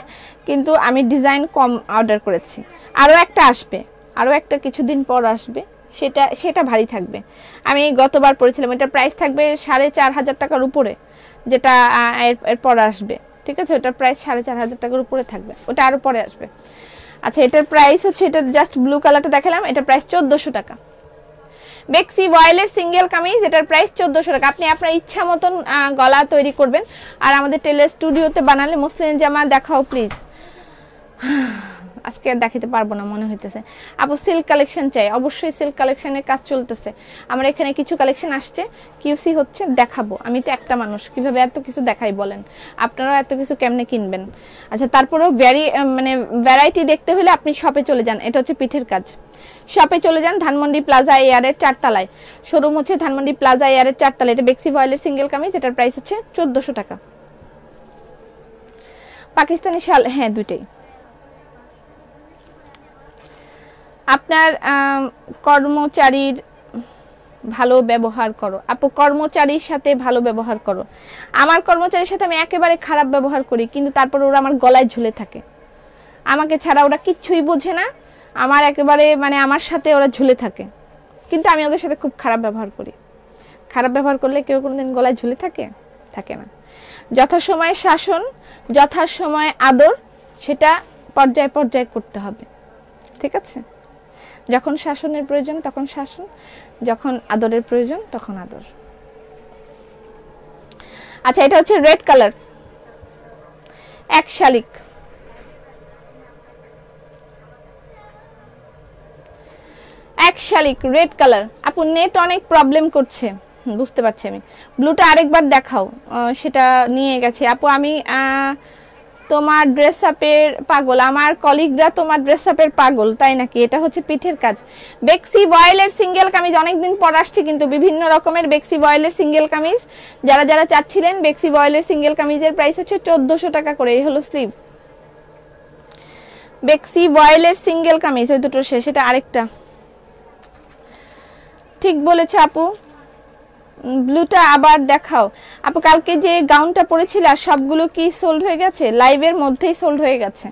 কিন্তু আমি ডিজাইন কম অর্ডার করেছি। আরও একটা আসবে, আরও একটা কিছুদিন পর আসবে, সেটা ভারী থাকবে। আমি গতবার পড়েছিলাম, এটার প্রাইস থাকবে 4500 টাকার উপরে, যেটা এরপর আসবে, ঠিক আছে? ওটার প্রাইস 4500 টাকার উপরে থাকবে, ওটা আরও পরে আসবে। আচ্ছা এটার প্রাইস হচ্ছে, এটা জাস্ট ব্লু কালারটা দেখালাম, এটার প্রাইস 1400 টাকা। বেক্সি বয়েলের সিঙ্গেল কামিজ, এটার প্রাইস 1400 টাকা। আপনি আপনার ইচ্ছা মতন গলা তৈরি করবেন, আর আমাদের টেলার স্টুডিওতে বানালে মসলিন জামা দেখাও প্লিজ। আজকে দেখাতে পারবো না মনে হইতেছে। আপু সিল্ক কালেকশন চাই, অবশ্যই সিল্ক কালেকশনের কাজ চলতেছে। আমার এখানে কিছু কালেকশন আসছে, কিউসি হচ্ছে, দেখাবো। আমি তো একটা মানুষ, কিভাবে এত কিছু দেখাই বলেন? আপনারাও এত কিছু কেমনে কিনবেন? আচ্ছা তারপরেও ভ্যারাইটি দেখতে হলে আপনি শপে চলে যান। এটা হচ্ছে পিঠের কাজ, শপে চলে যান, ধানমন্ডি প্লাজা এয়ারের 4 তলায়। শোরুম হচ্ছে ধানমন্ডি প্লাজা এয়ারের 4 তলায়। এটা বেক্সি বয়েলের সিঙ্গেল কামিজ, এটার প্রাইস হচ্ছে 1400 টাকা। পাকিস্তানি শাল, হ্যাঁ দুইটাই। আপনার কর্মচারীর ভালো ব্যবহার করো। আপু কর্মচারীর সাথে ভালো ব্যবহার করো। আমার কর্মচারীর সাথে আমি একেবারে খারাপ ব্যবহার করি, কিন্তু তারপর ওরা আমার গলায় ঝুলে থাকে, আমাকে ছাড়া ওরা কিচ্ছুই বোঝে না, আমার একেবারে মানে আমার সাথে ওরা ঝুলে থাকে, কিন্তু আমি ওদের সাথে খুব খারাপ ব্যবহার করি। খারাপ ব্যবহার করলে কেউ কোনোদিন গলায় ঝুলে থাকে? থাকে না। যথাসময়ে শাসন, যথাসময়ে আদর, সেটা পর্যায়ে পর্যায়ে করতে হবে, ঠিক আছে? যখন শাসনের প্রয়োজন তখন শাসন, যখন আদরের প্রয়োজন তখন আদর। আচ্ছা এটা হচ্ছে রেড কালার, এক শালিক, এক শালিক রেড কালার। আপু নেট অনেক প্রবলেম করছে, বুঝতে পারছি আমি। ব্লুটা আরেকবার দেখাও, সেটা নিয়ে গেছে। আপু আমি তোমার ড্রেস আপের পাগল, আমার কলিগরা তোমার ড্রেস আপের পাগল, তাই নাকি? এটা হচ্ছে পিঠের কাজ। বেক্সি বয়েলের সিঙ্গেল কামিজ অনেকদিন পর আসছে, কিন্তু বিভিন্ন রকমের বেক্সি বয়েলের সিঙ্গেল কামিজ যারা যারা চাচ্ছিলেন। বেক্সি বয়েলের সিঙ্গেল কামিজের প্রাইস হচ্ছে 1400 টাকা করে। এই হলো স্লিভ। বেক্সি বয়েলের সিঙ্গেল কামিজ, ওই দুটো শেষ, এটা আরেকটা। ঠিক বলেছে আপু, ব্লুটা আবার দেখাও। আপু কালকে যে গাউনটা পরেছিল সবগুলো কি সোল্ড হয়ে গেছে? লাইভের মধ্যেই সোল্ড হয়ে গেছে।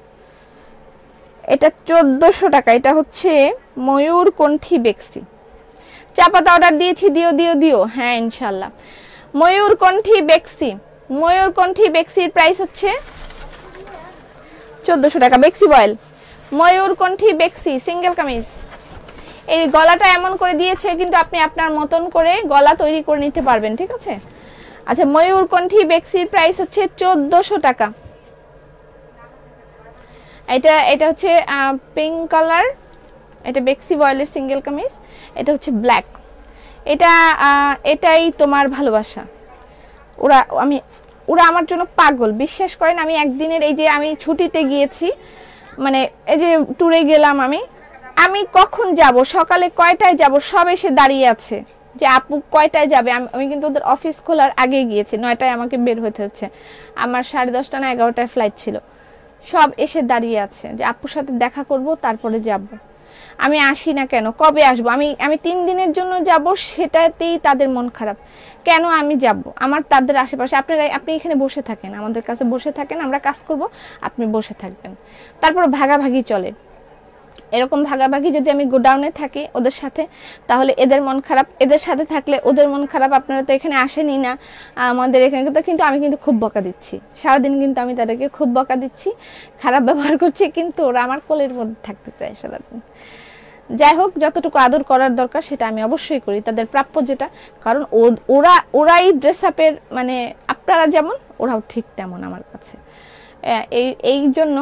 এটা 1400 টাকা। এটা হচ্ছে ময়ূর কণ্ঠী বেক্সি। চাপাতা অর্ডার দিয়েছি, দিও দিও দিও। হ্যাঁ ইনশাল্লাহ। ময়ূর কণ্ঠী বেক্সি, ময়ূর কণ্ঠী বেক্সির প্রাইস হচ্ছে 1400 টাকা। বেক্সি বয়েল ময়ূর কণ্ঠী বেক্সি সিঙ্গেল কামিজ। এই গলাটা এমন করে দিয়েছে, কিন্তু আপনি আপনার মতন করে গলা তৈরি করে নিতে পারবেন, ঠিক আছে? আচ্ছা ময়ূর কণ্ঠী বেক্সির প্রাইস হচ্ছে 1400 টাকা। এটা হচ্ছে পিঙ্ক কালার, এটা বেক্সি বয়েলের সিঙ্গেল কামিজ। এটা হচ্ছে ব্ল্যাক। এটাই তোমার ভালোবাসা। ওরা আমার জন্য পাগল, বিশ্বাস করেন। আমি একদিনের এই যে আমি ছুটিতে গিয়েছি, মানে এই যে ট্যুরে গেলাম, আমি কখন যাব, সকালে কয়টায় যাব, সব এসে দাঁড়িয়ে আছে যে আপু কয়টায় যাবে। আমি কিন্তু ওদের অফিস খোলার আগে গিয়েছি, 9টায় আমাকে বের হতে হচ্ছে, আমার 10:30 না 11টায় ফ্লাইট ছিল। সব এসে দাঁড়িয়ে আছে যে আপুর সাথে দেখা করব, তারপরে যাব। আমি আসি না কেন, কবে আসবো, আমি 3 দিনের জন্য যাব, সেটাতেই তাদের মন খারাপ। কেন আমি যাব? আমার তাদের আশেপাশে আপনি এখানে বসে থাকেন, আমাদের কাছে বসে থাকেন, আমরা কাজ করব, আপনি বসে থাকবেন। তারপর ভাগাভাগি চলে। এরকম ভাগাভাগি যদি আমি গোডাউনে থাকি ওদের সাথে, তাহলে এদের মন খারাপ, এদের সাথে থাকলে ওদের মন খারাপ। আপনারা তো এখানে আসেনি না আমাদের এখানে, কিন্তু আমি কিন্তু খুব বকা দিচ্ছি সারাদিন, কিন্তু আমি তাদেরকে খুব বকা দিচ্ছি, খারাপ ব্যবহার করছি, কিন্তু ওরা আমার কোলের মধ্যে থাকতে চায় সারাদিন। যাই হোক, যতটুকু আদর করার দরকার সেটা আমি অবশ্যই করি, তাদের প্রাপ্য যেটা। কারণ ওরাই ড্রেস আপের, মানে আপনারা যেমন ওরাও ঠিক তেমন আমার কাছে। এই জন্য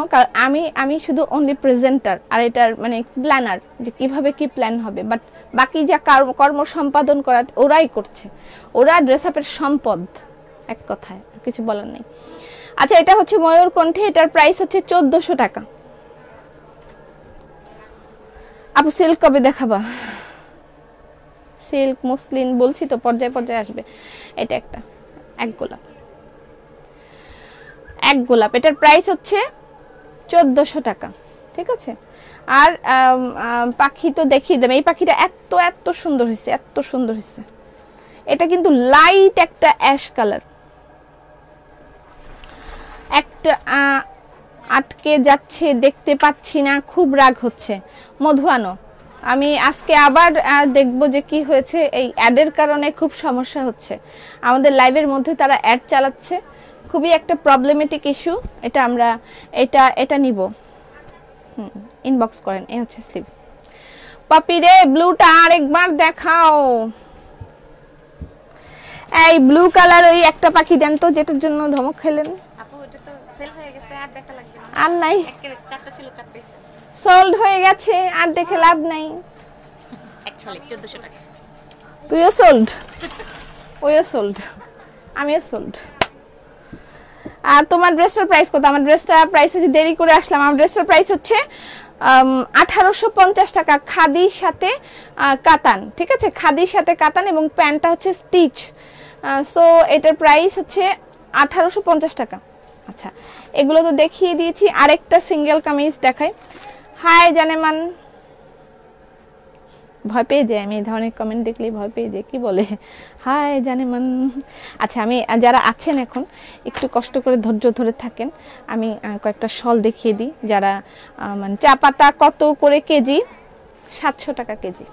আমি শুধু অনলি প্রেজেন্টার, আর এটার মানে প্ল্যানার, যে কিভাবে কি প্ল্যান হবে, বাট বাকি যা কর্ম সম্পাদন করা ওরাই করছে। ওরা ড্রেস আপের সম্পদ, এক কথায় কিছু বলার নেই। আচ্ছা, এটা হচ্ছে ময়ূরকণ্ঠে, এটার প্রাইস হচ্ছে 1400 টাকা। আপু সিল্ক কবে দেখাবা? সিল্ক মসলিন বলছি তো, পর্যায়ে পর্যায়ে আসবে। এটা একটা এক গোলাপ, এটার প্রাইস হচ্ছে 1400 টাকা, ঠিক আছে। আর পাখি তো দেখিয়ে দেবে, এই পাখিটা এত এত সুন্দর হয়েছে, এত সুন্দর হয়েছে। এটা কিন্তু লাইট একটা অ্যাশ কালার, একটা আটকে যাচ্ছে, দেখতে পাচ্ছি না, খুব রাগ হচ্ছে। মধুয়ানো, আমি আজকে আবার দেখব যে কি হয়েছে। এই অ্যাডের কারণে খুব সমস্যা হচ্ছে আমাদের লাইভের মধ্যে, তারা অ্যাড চালাচ্ছে, খুবই একটা প্রবলেমেটিক ইস্যু। এটা আমরা এটা নিব, ইনবক্স করেন। এই হচ্ছে স্লিভ। পাপি রে, ব্লুটা আরেকবার দেখাও। এই ব্লু কালার ওই একটা পাখি দেন তো, যেটার জন্য ধমক খেলেন। আপু ওটা তো সেল হয়ে গেছে, আর দেখা লাগবে না। আর নাই, চারটা ছিল, চারটাই সোল্ড হয়ে গেছে, আর দেখে লাভ নাই। অ্যাকচুয়ালি 1400 টাকা। তুইও সোল্ড, ওইও সোল্ড, আমিও সোল্ড। আর তোমার ড্রেসটার প্রাইস কত? আমার ড্রেসটা প্রাইস হচ্ছে, দেরি করে আসলাম, আমার ড্রেসটার প্রাইস হচ্ছে 1850 টাকা, খাদির সাথে কাতান, ঠিক আছে, খাদির সাথে কাতান, এবং প্যান্টটা হচ্ছে স্টিচ। সো এটার প্রাইস হচ্ছে 1850 টাকা। আচ্ছা, এগুলো তো দেখিয়ে দিয়েছি, আরেকটা সিঙ্গেল কামিজ দেখাই। হাই জানেমান, ভয় পেয়ে যায়, আমি এই ধরনের কমেন্ট দেখলেই ভয় পেয়ে যাই, কি বলে হাই জানেমান। আচ্ছা, আমি যারা আছেন এখন একটু কষ্ট করে ধৈর্য ধরে থাকেন, আমি কয়েকটা শল দেখিয়ে দিই। যারা মানে চা পাতা কত করে কেজি? 700 টাকা কেজি,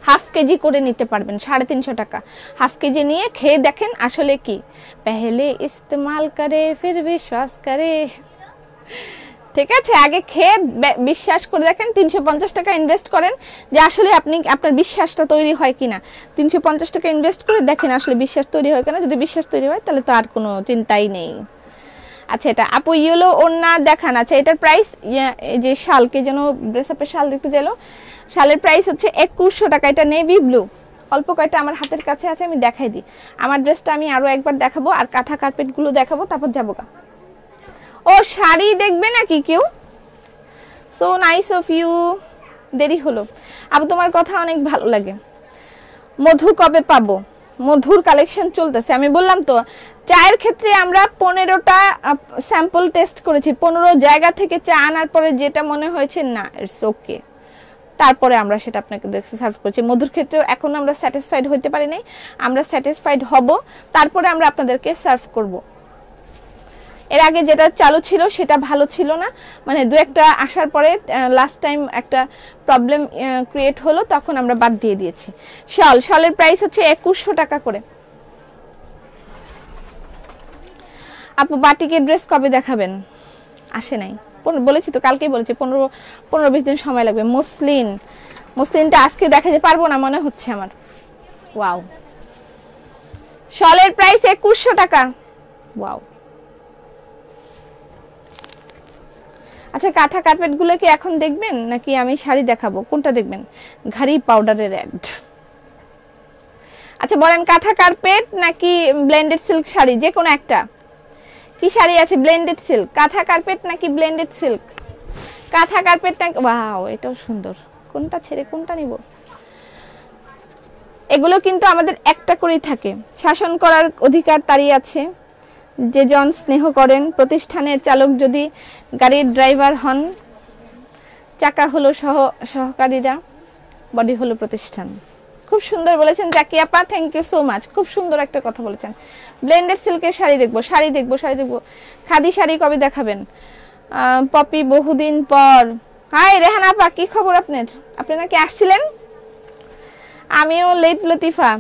হাফ কেজি করে নিতে পারবেন, 350 টাকা। হাফ কেজি নিয়ে খেয়ে দেখেন আসলে কি, পেহলে ইস্তেমাল করে ফির বিশ্বাস করে, ঠিক আছে, আগে খেয়ে বিশ্বাস করে দেখেন। 350 টাকা ইনভেস্ট করেন, যে আসলে আপনার বিশ্বাসটা তৈরি হয় কিনা। 350 টাকা ইনভেস্ট করে দেখেন আসলে বিশ্বাস তৈরি হয় কিনা। যদি বিশ্বাস তৈরি হয় তাহলে তো আর কোনো চিন্তাই নেই। আচ্ছা, এটা আপু ইয়েলো ওড়না দেখান। আচ্ছা, এটার প্রাইস, এই যে শালকে যেন ড্রেস আপের শাল দেখতে গেল, শালের প্রাইস হচ্ছে 2100 টাকা। এটা নেভি ব্লু, অল্প কয়টা আমার হাতের কাছে আছে, আমি দেখাই দিই। আমার ড্রেসটা আমি আরো একবার দেখাবো, আর কাঁথা কার্পেট গুলো দেখাবো, তারপর যাবো গা। ও শাড়ি দেখবে নাকি কেউ? সো নাইস অফ ইউ, দেরি হলো। আবু তোমার কথা অনেক ভালো লাগে। মধু কবে পাবো? মধুর কালেকশন চলতেছে, আমি বললাম তো, চায়ের ক্ষেত্রে আমরা 15টা স্যাম্পল টেস্ট করেছি। 15 জায়গা থেকে চা আনার পরে যেটা মনে হয়েছে না ইটস ওকে, তারপরে আমরা সেটা আপনাকে দেখে সার্ভ করছি। মধুর ক্ষেত্রেও এখন আমরা স্যাটিসফাইড হতে পারি নাই, আমরা স্যাটিসফাইড হব, তারপরে আমরা আপনাদেরকে সার্ভ করব। এর আগে যেটা চালু ছিল সেটা ভালো ছিল না, মানে দু একটা আসার পরে লাস্ট টাইম একটা প্রবলেম ক্রিয়েট হলো, তখন আমরা বাদ দিয়ে দিয়েছি। শলের প্রাইস হচ্ছে 2100 টাকা করে। আপু বাটিকের ড্রেস কবে দেখাবেন? আসে নাই, বলেছি তো, কালকেই বলেছি, 15-20 দিন সময় লাগবে। মসলিনটা আজকে দেখাতে পারবো না মনে হচ্ছে আমার। ওয়াও, শলের প্রাইস 2100 টাকা। ওয়াও। আচ্ছা, কাঁথা কার্পেট গুলো কি এখন দেখবেন নাকি আমি শাড়ি দেখাবো? কোনটা দেখবেন? ঘাড়ি পাউডারের অ্যাড। আচ্ছা বলেন, কাঁথা কার্পেট নাকি ব্লেন্ডেড সিল্ক শাড়ি? যে কোনো একটা। কি শাড়ি আছে? Blended silk. কাঁথা কার্পেট নাকি ব্লেন্ডেড সিল্ক? কাঁথা কার্পেট নাকি, ওয়াও এটাও সুন্দর। কোনটা ছেড়ে কোনটা নিব? এগুলো কিন্তু আমাদের একটা করেই থাকে, শাসন করার অধিকার তারই আছে যে জন স্নেহ করেন। প্রতিষ্ঠানের চালক যদি গাড়ির ড্রাইভার হন, চাকা হলো সহকারীরা, বডি হলো প্রতিষ্ঠান। খুব সুন্দর বলেছেন জাকি আপা, থ্যাংক ইউ সো মাচ। খুব সুন্দর একটা কথা বলেছেন। ব্লেন্ডেড সিল্কের শাড়ি দেখবো, শাড়ি দেখবো, শাড়ি দেখবো। খাদি শাড়ি কবে দেখাবেন? পপি বহুদিন পর। হাই রেহানা আপা, কি খবর আপনার? আপনি নাকি আসছিলেন? আমিও লেট লতিফা।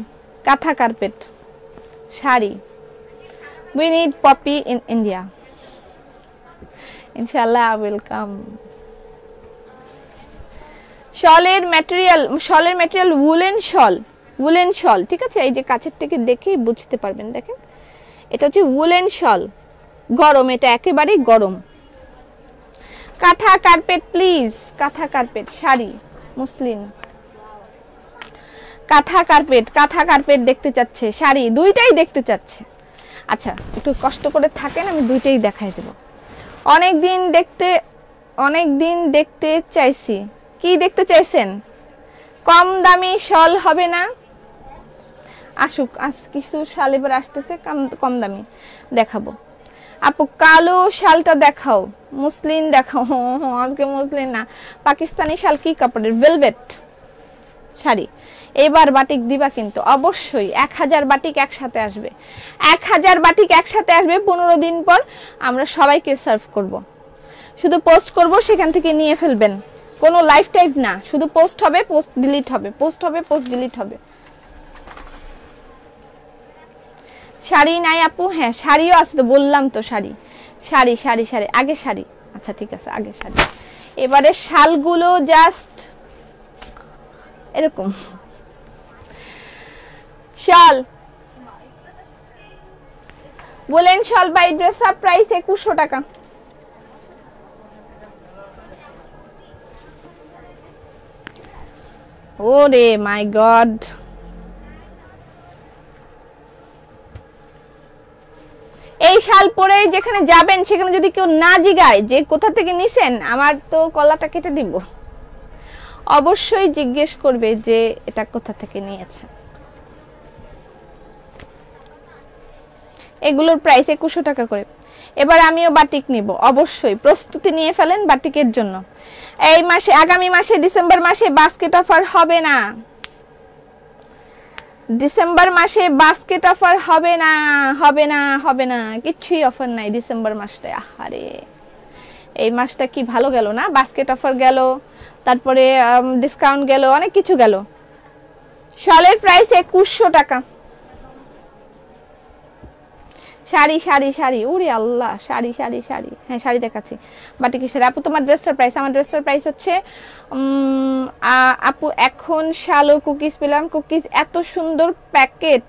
কাঁথা carpet sari, we need Popy in India, ইনশাআল্লাহ আই উইল কাম। শলের ম্যাটেরিয়াল উলেন শল, ঠিক আছে? এই যে কাছের থেকে দেখেই বুঝতে পারবেন, দেখেন এটা হচ্ছে উলেন শল, গরম, এটা একেবারেই গরম। কাঁথা কার্পেট প্লিজ, কাঁথা কার্পেট শাড়ি, মুসলিন। কাঁথা কার্পেট দেখতে চাচ্ছে, শাড়ি দুইটাই দেখতে চাচ্ছে। আচ্ছা একটু কষ্ট করে থাকেন, আমি দুইটাই দেখাই দেব। অনেক দিন দেখতে চাইছি। কি দেখতে চাইছেন? কম দামি শল হবে না? আসুক, কিছু শাল এবার আসতেছে কম দামি, দেখাবো। আপু কালো শালটা দেখাও, মুসলিন দেখাও। আজকে মুসলিন না, পাকিস্তানি শাল কি কাপড়ের? ভেলভেট শাড়ি। এবার বাটিক দিবা কিন্তু অবশ্যই, 1000 বাটিক একসাথে আসবে, 1000 বাটিক একসাথে আসবে। 15 দিন পর আমরা সবাইকে সার্ভ করব। শুধু পোস্ট করব, সেখান থেকে নিয়ে ফেলবেন। কোনো লাইফ টাইম না, শুধু পোস্ট হবে, পোস্ট ডিলিট হবে, পোস্ট হবে, পোস্ট ডিলিট হবে। শাড়ি নাই আপু? হ্যাঁ শাড়িও আছে তো, বললাম তো শাড়ি। আগে শাড়ি। আচ্ছা ঠিক আছে, আগে শাড়ি। এবারে শালগুলো জাস্ট এরকম। শাল বলেন, শাল বাই ড্রেস আপ প্রাইস 2100 টাকা। ওরে মাই গড, এই শাল পরে যেখানে যাবেন সেখানে যদি কেউ না জিগায় যে কোথা থেকে নিছেন, আমার তো কলাটা কেটে দিব। অবশ্যই জিজ্ঞেস করবে যে এটা কোথা থেকে নিয়েছে। এগুলোর প্রাইস 2100 টাকা করে। এবার আমিও বাটিক নিব, অবশ্যই প্রস্তুতি নিয়ে ফেলেন বাটিকের জন্য। এই মাসে, আগামী মাসে ডিসেম্বর মাসে বাস্কেট অফার হবে না, ডিসেম্বর মাসে বাস্কেট অফার হবে না, কিছুই অফার নাই ডিসেম্বর মাসটায়। আরে এই মাসটা কি ভালো গেল না, বাস্কেট অফার গেল, তারপরে ডিসকাউন্ট গেল, অনেক কিছু গেল। শালের প্রাইস 2100 টাকা। শাড়ি, উরে আল্লাহ, শাড়ি। হ্যাঁ শাড়ি দেখাচ্ছি, বাটিক শাড়ি। আপু তোমার ড্রেসটার প্রাইস? আমার ড্রেসটার প্রাইস হচ্ছে আপু এখন শালো কুকিজ পেলাম, কুকিজ এত সুন্দর প্যাকেট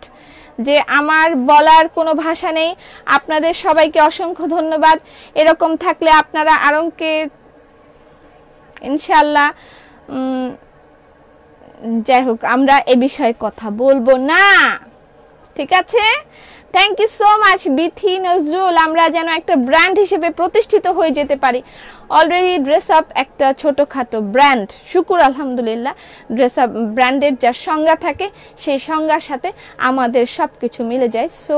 যে আমার বলার কোনো ভাষা নেই। আপনাদের সবাইকে অসংখ্য ধন্যবাদ। এরকম থাকলে আপনারা আরংকে ইনশাআল্লাহ, যাই হোক আমরা এ বিষয়ে কথা বলবো না, ঠিক আছে? Thank you so much Bithi Nazrul. আমরা যেন একটা ব্র্যান্ড হিসেবে প্রতিষ্ঠিত হয়ে যেতে পারি। অলরেডি ড্রেস আপ একটা ছোটখাটো ব্র্যান্ড, শুকুর আলহামদুলিল্লাহ। ড্রেস আপ ব্র্যান্ডের যা সংজ্ঞা থাকে সেই সংজ্ঞার সাথে আমাদের সব কিছু মিলে যায়। সো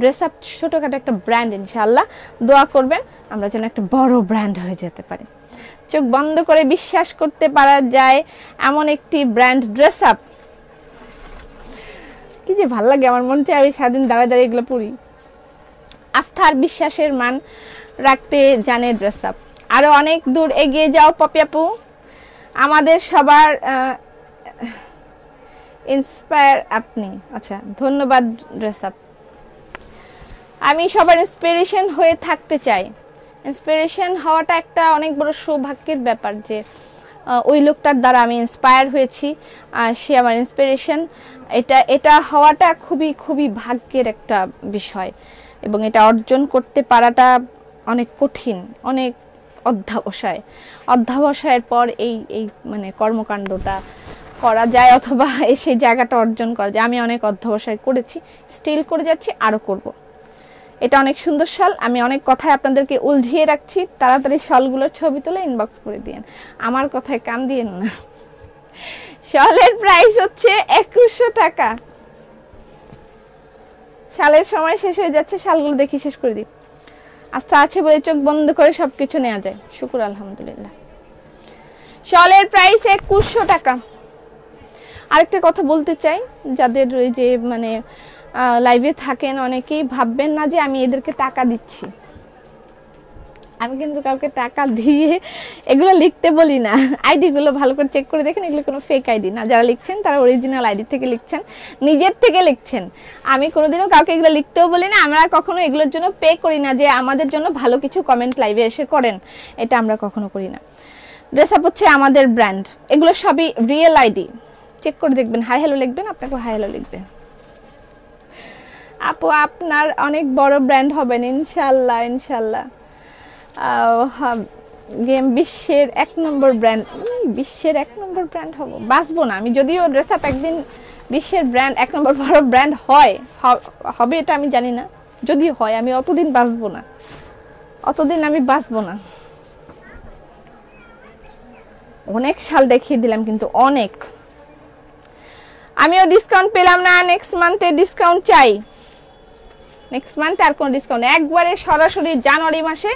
ড্রেস আপ ছোটখাটো একটা ব্র্যান্ড, ইনশাআল্লাহ দোয়া করবেন আমরা যেন একটা বড় ব্র্যান্ড হয়ে যেতে পারি। চোখ বন্ধ করে বিশ্বাস করতে পারা যায় এমন একটি ব্র্যান্ড ড্রেস আপ। কি যে ভাল লাগে, আমার মন চাই আমি সারাদিন দাঁড়ায় এগুলো পড়ি। আস্থার বিশ্বাসের মান রাখতে জানে ড্রেস আপ। আরো অনেক দূর এগিয়ে যাও পপি আপু, আমাদের সবার ইন্সপায়ার আপনি। আচ্ছা ধন্যবাদ ড্রেস আপ। আমি সবার ইন্সপিরেশন হয়ে থাকতে চাই। ইন্সপিরেশন হওয়াটা একটা অনেক বড় সৌভাগ্যের ব্যাপার যে ওই লোকটার দ্বারা আমি ইন্সপায়ার হয়েছি, সে আমার ইন্সপিরেশন। এটা হওয়াটা খুবই ভাগ্যের একটা বিষয় এবং এটা অর্জন করতে পারাটা অনেক কঠিন, অনেক অধ্যাবসায়ের পর এই মানে কর্মকাণ্ডটা করা যায় অথবা সেই জায়গাটা অর্জন করা যায়। আমি অনেক অধ্যবসায় করেছি, স্টিল করে যাচ্ছি, আরো করব। এটা অনেক সুন্দর শাল, আমি অনেক কথায় আপনাদেরকে উলঝিয়ে রাখছি। তাড়াতাড়ি শালগুলোর ছবি তুলে ইনবক্স করে দিন, আমার কথায় কান দিয়েন না। শালের প্রাইস হচ্ছে 2100 টাকা। শালের সময় শেষ হয়ে যাচ্ছে, শালগুলো দেখি শেষ করে দিই। আস্থা আছে বলে চোখ বন্ধ করে সবকিছু নেওয়া যায়, শুকুর আলহামদুলিল্লাহ। শলের প্রাইস 2100 টাকা। আরেকটা কথা বলতে চাই, যাদের ওই যে মানে লাইভে থাকেন অনেকেই ভাববেন না যে আমি এদেরকে টাকা দিচ্ছি। আমি কিন্তু কাউকে টাকা দিয়ে এগুলো লিখতে বলি না। আইডি গুলো ভালো করে চেক করে দেখেন, এগুলো কোনো ফেক আইডি না। যারা লিখছেন তারা অরিজিনাল আইডি থেকে লিখছেন, নিজের থেকে লিখছেন। আমি কোনোদিনও কাউকে এগুলো লিখতেও বলি না। আমরা কখনো এগুলোর জন্য পে করি না যে আমাদের জন্য ভালো কিছু কমেন্ট লাইভে এসে করেন, এটা আমরা কখনো করি না। ড্রেস আপ হচ্ছে আমাদের ব্র্যান্ড, এগুলো সবই রিয়েল আইডি। চেক করে দেখবেন, হাই হ্যালো লিখবেন, আপনাকে হাই হ্যালো লিখবেন। আপু আপনার অনেক বড় ব্র্যান্ড হবেন ইনশাল্লাহ, ইনশাল্লাহ। গেম বিশ্বের 1 নম্বর ব্র্যান্ড। বিশ্বের 1 নম্বর ব্র্যান্ড হবো? বাঁচবো না আমি। যদিও ড্রেস আপ একদিন বিশ্বের ব্র্যান্ড 1 নম্বর বড় ব্র্যান্ড হবে এটা আমি জানি না। যদি হয় আমি অতদিন বাঁচবো না, অতদিন আমি বাঁচবো না। অনেক সাল দেখিয়ে দিলাম কিন্তু অনেক। আমিও ডিসকাউন্ট পেলাম না, নেক্সট মান্থে ডিসকাউন্ট চাই। নেক্সট মান্থে আর কোন ডিসকাউন্ট, একবারে সরাসরি জানুয়ারি মাসে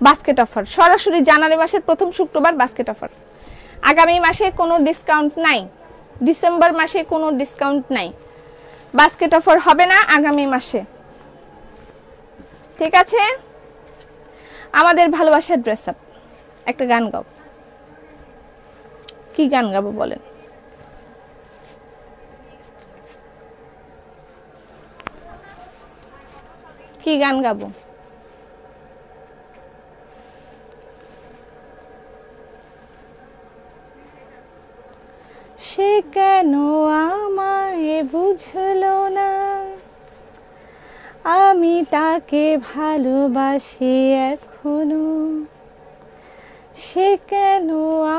বাস্কেট অফার। সরাসরি জানুয়ারি মাসের প্রথম শুক্রবার বাস্কেট অফার। আগামী মাসে কোনো ডিসকাউন্ট নাই, ডিসেম্বর মাসে কোনো ডিসকাউন্ট নাই। বাস্কেট অফার হবে না আগামী মাসে, ঠিক আছে? আমাদের ভালোবাসার ড্রেস আপ। একটা গান গাও। কি গান গাবো বলেন? কি গান গাবো? সে কেন আমায় বুঝলো না, আমি তাকে ভালোবাসি এখনো। সে কেন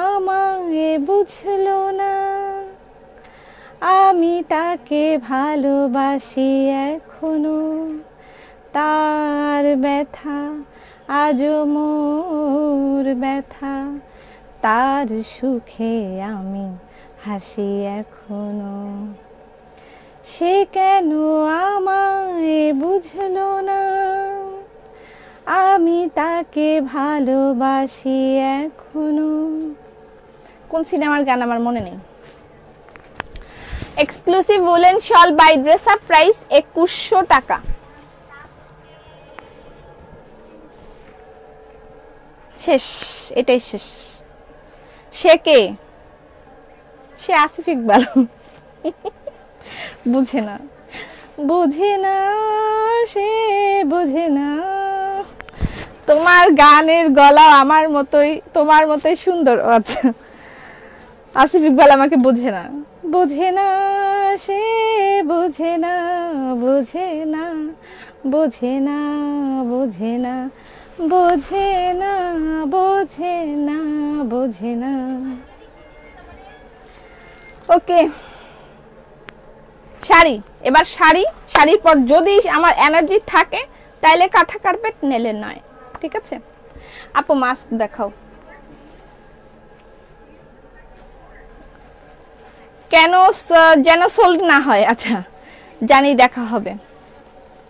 আমায় বুঝলো না, আমি তাকে ভালোবাসি এখনো। তার ব্যথা আজও মোর ব্যথা, তার সুখে আমি হাসি এখনো। সে কেন আমায় বুঝলো না, আমি তাকে ভালোবাসি এখনো। কোন সিনেমার গান আমার মনে নেই। Exclusive woollen shawl by dress up, price 2100 টাকা। শেষ, এটাই শেষ। সে কে? সে আসিফ ইকবাল। বুঝে না, বুঝে না, সে বুঝে না। তোমার গানের গলা আমার মতোই, তোমার মতোই সুন্দর। আচ্ছা, আসিফ ইকবাল আমাকে বুঝে না, বুঝে না, সে বুঝে না, বুঝে না, বুঝে না, বুঝে না, বোঝে না, বোঝে না, বোঝে না। ওকে, শাড়ি। এবার শাড়ি, শাড়ির পর যদি আমার এনার্জি থাকে তাইলে কাঁথা কার্পেট, নেলে নয়, ঠিক আছে? আপু মাস্ক দেখাও। কেন যেন সোল্ড না হয়? আচ্ছা, জানি দেখা হবে।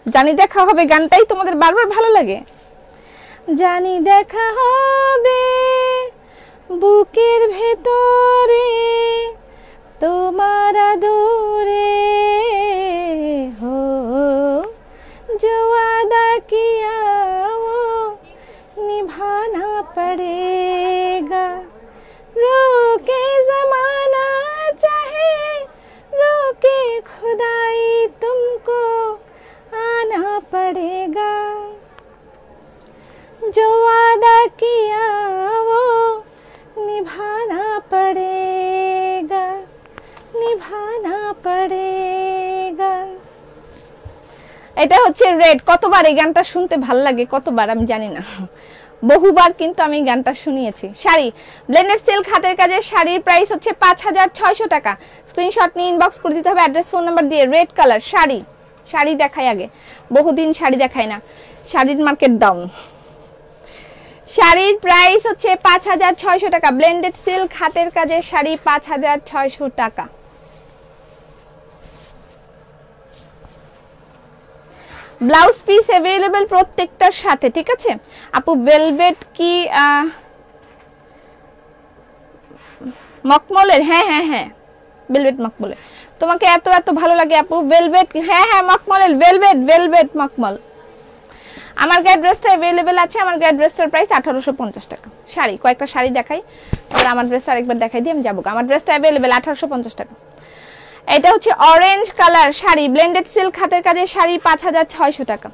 জানি দেখা হবে গানটাই তোমাদের বারবার ভালো লাগে। জানি দেখা হবে বুকের ভেতরে তোমার আদরে, হো जो वादा किया वो निभाना पड़ेगा। रोके जमाना चाहे रोके खुदाई, तुमको आना पड़ेगा। जो वादा किया वो निभाना पड़ेगा, निभाना पड़ेगा। এটা হচ্ছে রেড। কতবার এই গানটা শুনতে ভালো লাগে, কতবার আমি জানি না, বহুবার কিন্তু আমি গানটা শুনিয়েছি। শাড়ি, ব্লেন্ডেড সিল্ক হাতের কাজের শাড়ির প্রাইস হচ্ছে 5600 টাকা। স্ক্রিনশট নিয়ে ইনবক্স করে দিতে হবে অ্যাড্রেস ফোন নাম্বার দিয়ে। রেড কালার শাড়ি, শাড়ি দেখাই আগে, বহুদিন শাড়ি দেখাই না। শাড়ির মার্কেট ডাউন। শাড়ির প্রাইস হচ্ছে 5600 টাকা। ব্লেন্ডেড সিল্ক হাতের কাজের শাড়ি 5600 টাকা। ব্লাউজ পিস अवेलेबल প্রত্যেকটার সাথে, ঠিক আছে? আপু ভেলভেট কি মকমলের, হ্যাঁ হ্যাঁ হ্যাঁ, ভেলভেট মকমলের। তোমাকে এত এত ভালো লাগে আপু ভেলভেট, হ্যাঁ হ্যাঁ মকমলের, ভেলভেট ভেলভেট মকমল। আমার গায়ে ড্রেসটা अवेलेबल আছে। আমার গায়ে ড্রেসটার প্রাইস 1850 টাকা। শাড়ি কয়েকটা শাড়ি দেখাই, তারপর আমার ড্রেসটা আরেকবার দেখাই দিই আমি যাবো। আমার ড্রেসটা अवेलेबल 1850 টাকা। এটা হচ্ছে orange colour sari, blended silk হাতের কাজের শাড়ি, 5600 টাকা।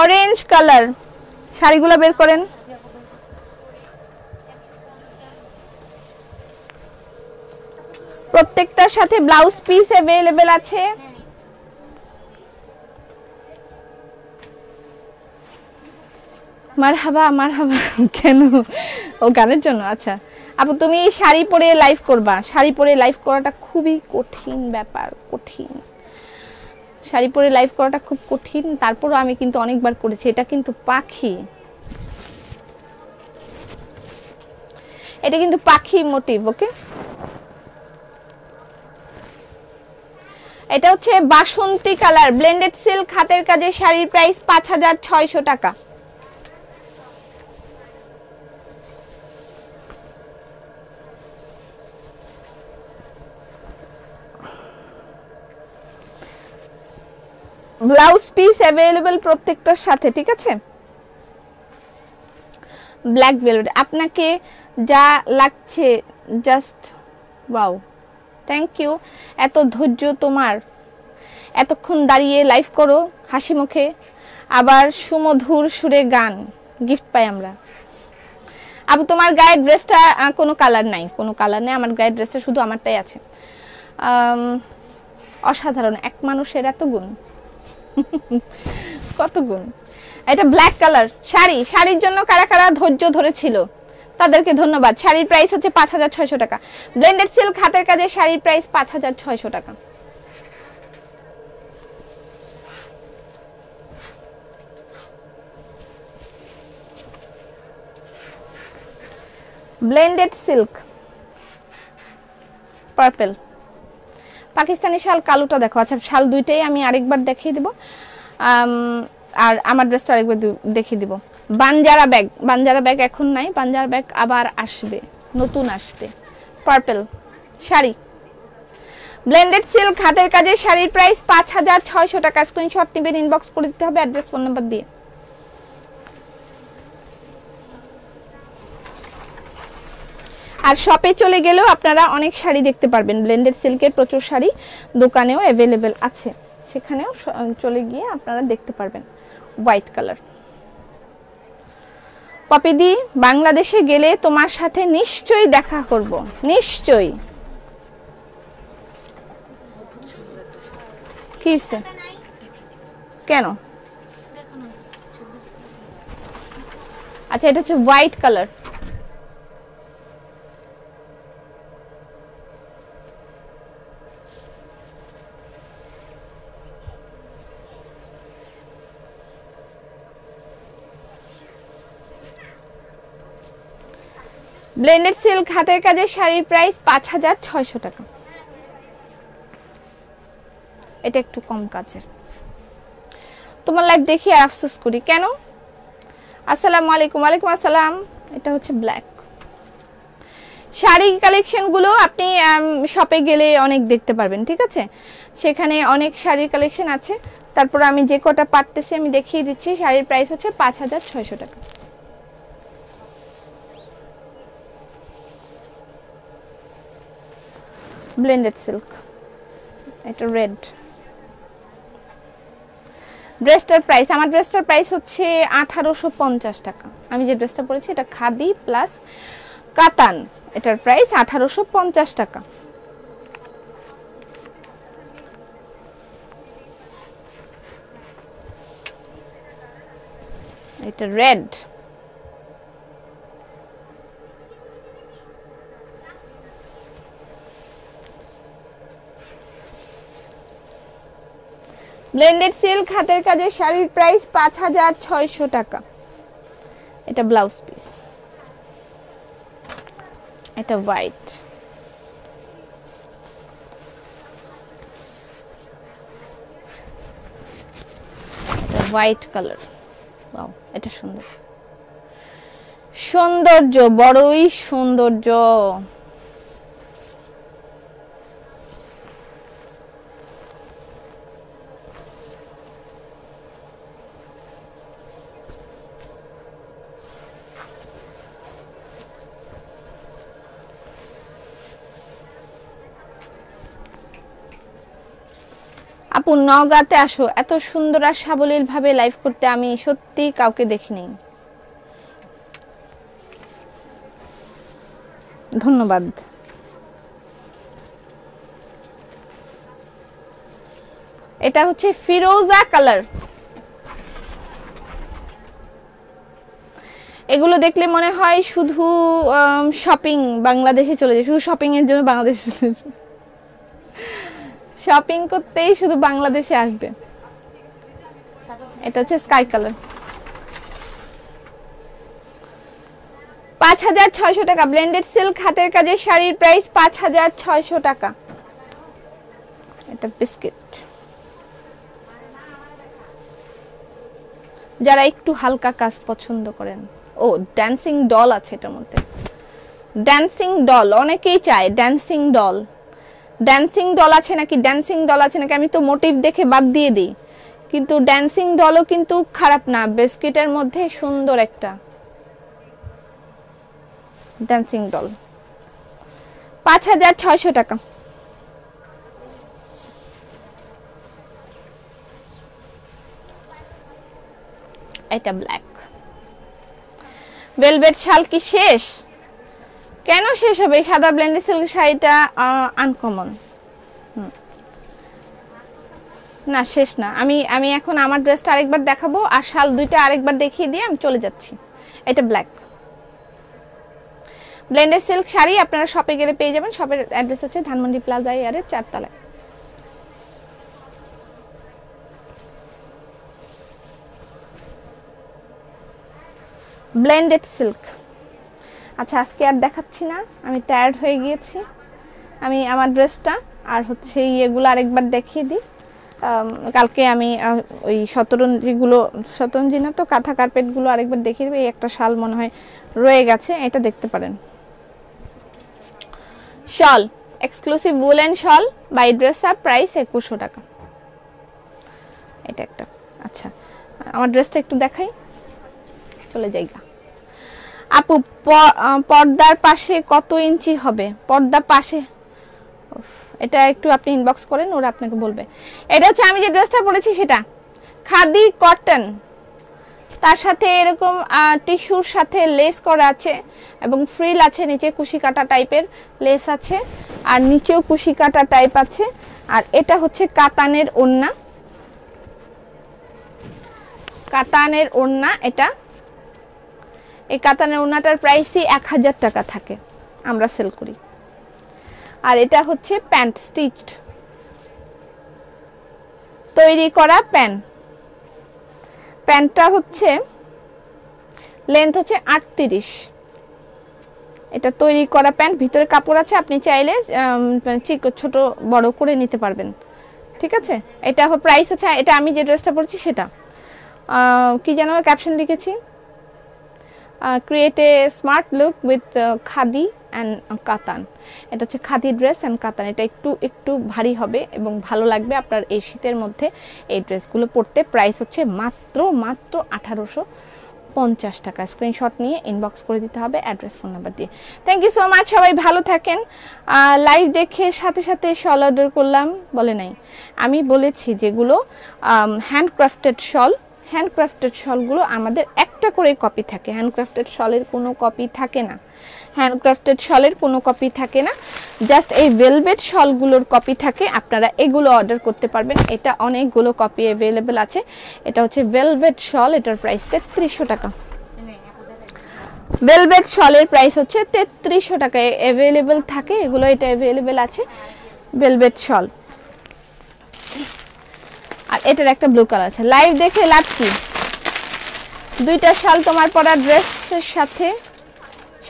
অরেঞ্জ কালার শাড়িগুলো বের করেন। প্রত্যেকটার সাথে ব্লাউজ পিস अवेलेबल আছে। মারহাবা মারহাবা, কেন? ও গানের জন্য? আচ্ছা আপু তুমি শাড়ি পরে লাইভ করবা? শাড়ি পরে লাইভ করাটা খুবই কঠিন ব্যাপার, কঠিন। শাড়ি পরে লাইভ করাটা খুব কঠিন, তারপরও আমি কিন্তু অনেকবার করেছি। এটা কিন্তু পাখি, এটা কিন্তু পাখি মোটিভ। ওকে, এটা হচ্ছে বাসন্তী কালার ব্লেন্ডেড সিল্ক হাতের কাজের শাড়ির প্রাইস 5600 টাকা। ব্লাউজ পিস अवेलेबल প্রত্যেকটার সাথে, ঠিক আছে? ব্ল্যাক ভেলভেট, আপনাকে যা লাগছে জাস্ট ওয়াও, থ্যাংক ইউ। এত ধৈর্য তোমার, এতক্ষণ দাঁড়িয়ে লাইভ করো হাসি মুখে, আবার সুমধুর সুরে গান গিফট পাই আমরা। আবু তোমার গায়ের ড্রেসটা কোনো কালার নাই, কোনো কালার নেই। আমার গায়ের ড্রেসটা শুধু আমারটাই আছে। অসাধারণ, এক মানুষের এত গুণ, কত গুণ। এটা ব্ল্যাক কালার শাড়ি, শাড়ির জন্য কারা কারা ধৈর্য ধরেছিল তাদেরকে ধন্যবাদ। শাড়ির প্রাইস হচ্ছে 5600 টাকা। ব্লেন্ডেড সিল্ক হাতের কাজে শাড়ির প্রাইস 5600 টাকা। ব্লেন্ডেড সিল্ক পার্পল, পাকিস্তানি শাল কালোটা দেখো। আচ্ছা শাল দুইটাই আমি আরেকবার দেখিয়ে দেব, আর আমার ড্রেসটা আরেকবার দেখিয়ে দিব। বানজারা ব্যাগ, বানজারা ব্যাগ এখন নাই, বানজারা ব্যাগ আবার আসবে, নতুন আসবে। পার্পল শাড়ি, ব্লেন্ডেড সিল্ক হাতের কাজে শাড়ির প্রাইস 5600 টাকা। স্ক্রিনশট নেবেন, ইনবক্স করে দিতে হবে অ্যাড্রেস ফোন নাম্বার দিয়ে। আর শপে চলে গেলেও আপনারা অনেক শাড়ি দেখতে পারবেন। ব্লেন্ডেড সিল্কের প্রচুর শাড়ি দোকানেও अवेलेबल আছে, সেখানেও চলে গিয়ে আপনারা দেখতে পারবেন। হোয়াইট কালার, পপিদি বাংলাদেশে গেলে তোমার সাথে নিশ্চয়ই দেখা করব, নিশ্চয়ই। কিসে কেন? আচ্ছা এটা হচ্ছে হোয়াইট কালার, ব্লেন্ডেড সিল্ক হাতের কাজে শাড়ির প্রাইস 5600 টাকা। এটা একটু কম কাজের। তোমার লাইভ দেখি আর আফসোস করি কেন? আসসালামু আলাইকুম। ওয়ালাইকুম আসসালাম। এটা হচ্ছে ব্ল্যাক। শাড়ি কালেকশন গুলো আপনি শপে গেলে অনেক দেখতে পারবেন, ঠিক আছে? সেখানে অনেক শাড়ির কালেকশন আছে। তারপর আমি যে কটা পারতেছি আমি দেখিয়ে দিচ্ছি। শাড়ির প্রাইস হচ্ছে 5600 টাকা। ব্লেন্ডেড সিল্ক, এটা রেড। ড্রেসটার প্রাইস, আমার ড্রেসটার প্রাইস হচ্ছে 1850 টাকা। আমি যে ড্রেসটা পরেছি এটা খাদি প্লাস কাতান, এটার প্রাইস 1850 টাকা। এটা রেড, ব্লেন্ডেড সিল্ক হাতের কাজের শাড়ির প্রাইস 5600 টাকা। এটা ব্লাউজ পিস, এটা হোয়াইট, এটা হোয়াইট কালার। ওয়াও এটা সুন্দর। সৌন্দর্য, বড়ই সৌন্দর্য। আপু নওগাঁতে আসো, এত সুন্দর আর সাবলীল ভাবে লাইভ করতে আমি সত্যি কাউকে দেখিনি। ধন্যবাদ। এটা হচ্ছে ফিরোজা কালার। এগুলো দেখলে মনে হয় শুধু শপিং বাংলাদেশে চলে যায়, শুধু শপিং এর জন্য বাংলাদেশে শপিং করতেই শুধু বাংলাদেশে আসবে। এটা হচ্ছে স্কাই কালার। 5600 টাকা ব্লেন্ডেড সিল্ক হাতের কাজের শাড়ির প্রাইস 5600 টাকা। এটা বিস্কিট। যারা একটু হালকা কাজ পছন্দ করেন। ও ড্যান্সিং ডল আছে এটার মধ্যে। ড্যান্সিং ডল অনেকেই চায়, ড্যান্সিং ডল। ড্যান্সিং ডল আছে নাকি, ড্যান্সিং ডল আছে নাকি, আমি তো মোটিভ দেখে বাদ দিয়ে দিই, কিন্তু ড্যান্সিং ডলও কিন্তু খারাপ না, বিস্কিটের মধ্যে সুন্দর একটা ড্যান্সিং ডল। 5600 টাকা। এটা ব্ল্যাক। ভেলভেট শাল কি শেষ? কেন শেষ হবে? সাদা ব্লেন্ডেড সিল্ক শাড়িটা আনকমন। না শেষ না। আমি এখন আমার ড্রেসটা আরেকবার দেখাবো, আর শাল দুইটা আরেকবার দেখিয়ে দিয়ে আমি চলে যাচ্ছি। এটা ব্ল্যাক ব্লেন্ডেড সিল্ক শাড়ি, আপনারা শপে গেলে পেয়ে যাবেন। শপের অ্যাড্রেস হচ্ছে ধানমন্ডি প্লাজা এর 4 তলায়। Blended silk. আচ্ছা আজকে আর দেখাচ্ছি না, আমি টায়ার্ড হয়ে গিয়েছি। আমি আমার ড্রেসটা আর হচ্ছে এগুলো আরেকবার দেখিয়ে দিই। কালকে আমি ওই শতরঞ্জি না তো কাঁথা কার্পেটগুলো আরেকবার দেখিয়ে দেবো। এই একটা শাল মনে হয় রয়ে গেছে, এটা দেখতে পারেন। Shawl exclusive woollen shawl by dress up, price 2100 টাকা। এটা একটা। আচ্ছা আমার ড্রেসটা একটু দেখাই, চলে যাইগা। আপু পর্দার পাশে কত ইঞ্চি হবে? পর্দার পাশে এটা একটু আপনি ইনবক্স করেন, ওরা আপনাকে বলবে। এটা হচ্ছে আমি যে ড্রেসটা পরেছি সেটা খাদি কটন, তার সাথে এরকম টিস্যুর সাথে লেস করা আছে এবং ফ্রিল আছে, নিচে কুশি কাটা টাইপের লেস আছে আর নিচেও কুশি কাটা টাইপ আছে। আর এটা হচ্ছে কাতানের ওড়না, কাতানের ওড়না। এটা এই কাতানের ওড়নাটার প্রাইসই 1000 টাকা থাকে, আমরা সেল করি। আর এটা হচ্ছে প্যান্ট, স্টিচড তৈরি করা প্যান্ট। প্যান্টটা হচ্ছে লেন্থ হচ্ছে 38। এটা তৈরি করা প্যান্ট, ভিতরে কাপড় আছে, আপনি চাইলে ছোট বড় করে নিতে পারবেন। ঠিক আছে, এটা প্রাইস হচ্ছে, এটা আমি যে ড্রেসটা পরছি সেটা কি যেন ক্যাপশন লিখেছি, create a smart look with khadi and কাতান। এটা হচ্ছে খাদি ড্রেস অ্যান্ড কাতান। এটা একটু ভারী হবে এবং ভালো লাগবে আপনার এই শীতের মধ্যে এই ড্রেসগুলো পরতে। প্রাইস হচ্ছে মাত্র 1850 টাকা। স্ক্রিনশট নিয়ে ইনবক্স করে দিতে হবে অ্যাড্রেস ফোন নাম্বার দিয়ে। থ্যাংক ইউ সো মাচ, সবাই ভালো থাকেন। লাইভ দেখে সাথে সাথে শল অর্ডার করলাম বলে নাই, আমি বলেছি যেগুলো হ্যান্ডক্রাফটেড শল, হ্যান্ডক্রাফটেড শলগুলো আমাদের একটা করে কপি থাকে, হ্যান্ডক্রাফটেড শলের কোনো কপি থাকে না, হ্যান্ডক্রাফটেড শলের কোনো কপি থাকে না, জাস্ট এই ভেলভেট শলগুলোর কপি থাকে। আপনারা এগুলো অর্ডার করতে পারবেন। এটা অনেকগুলো কপি অ্যাভেলেবেল আছে। এটা হচ্ছে ভেলভেট শল, এটার প্রাইস 3300 টাকা। ভেলভেট শলের প্রাইস হচ্ছে 3300 টাকা, অ্যাভেলেবেল থাকে এগুলো। এটা অ্যাভেলেবেল আছে ভেলভেট শল। আর এটার একটা ব্লু কালার আছে। লাইভ দেখে লাভ কি? দুইটা শাল তোমার পরা ড্রেসের সাথে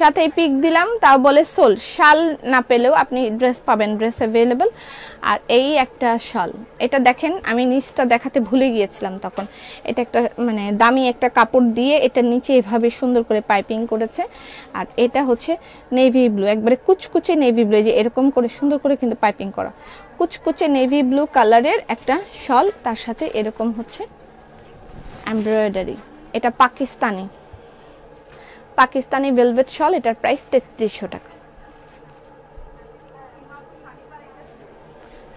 সাথে পিক দিলাম, তাও বলে সোল। শাল না পেলেও আপনি ড্রেস পাবেন, ড্রেস অ্যাভেলেবল। আর এই একটা শাল, এটা দেখেন আমি নিচটা দেখাতে ভুলে গিয়েছিলাম তখন। এটা একটা মানে দামি একটা কাপড় দিয়ে এটা নিচে এভাবে সুন্দর করে পাইপিং করেছে। আর এটা হচ্ছে নেভি ব্লু, একবারে কুচকুচে নেভি ব্লু, যে এরকম করে সুন্দর করে কিন্তু পাইপিং করা, কুচকুচে নেভি ব্লু কালারের একটা শাল, তার সাথে এরকম হচ্ছে এমব্রয়ডারি। এটা পাকিস্তানি ভেলভেট শাল, এটার প্রাইস 3300 টাকা।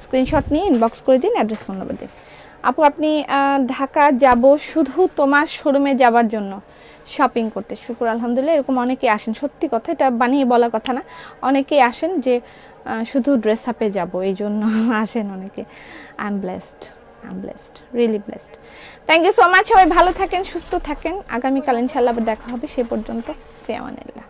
স্ক্রিনশট নিয়ে ইনবক্স করে দিন, অ্যাড্রেস ফোন নাম্বার দিন। আপু আপনি ঢাকা যাব শুধু তোমার শোরুমে যাওয়ার জন্য শপিং করতে? শুকুর আলহামদুলিল্লাহ, এরকম অনেকে আসেন, সত্যি কথা, এটা বানিয়ে বলা কথা না, অনেকেই আসেন যে শুধু ড্রেস আপে যাবো, এই জন্য আসেন অনেকে। I am blessed, really blessed. Thank you so much, সবাই ভালো থাকেন, সুস্থ থাকেন। আগামীকাল ইনশাআল্লাহ আবার দেখা হবে, সে পর্যন্ত ফি আমানিল্লাহ।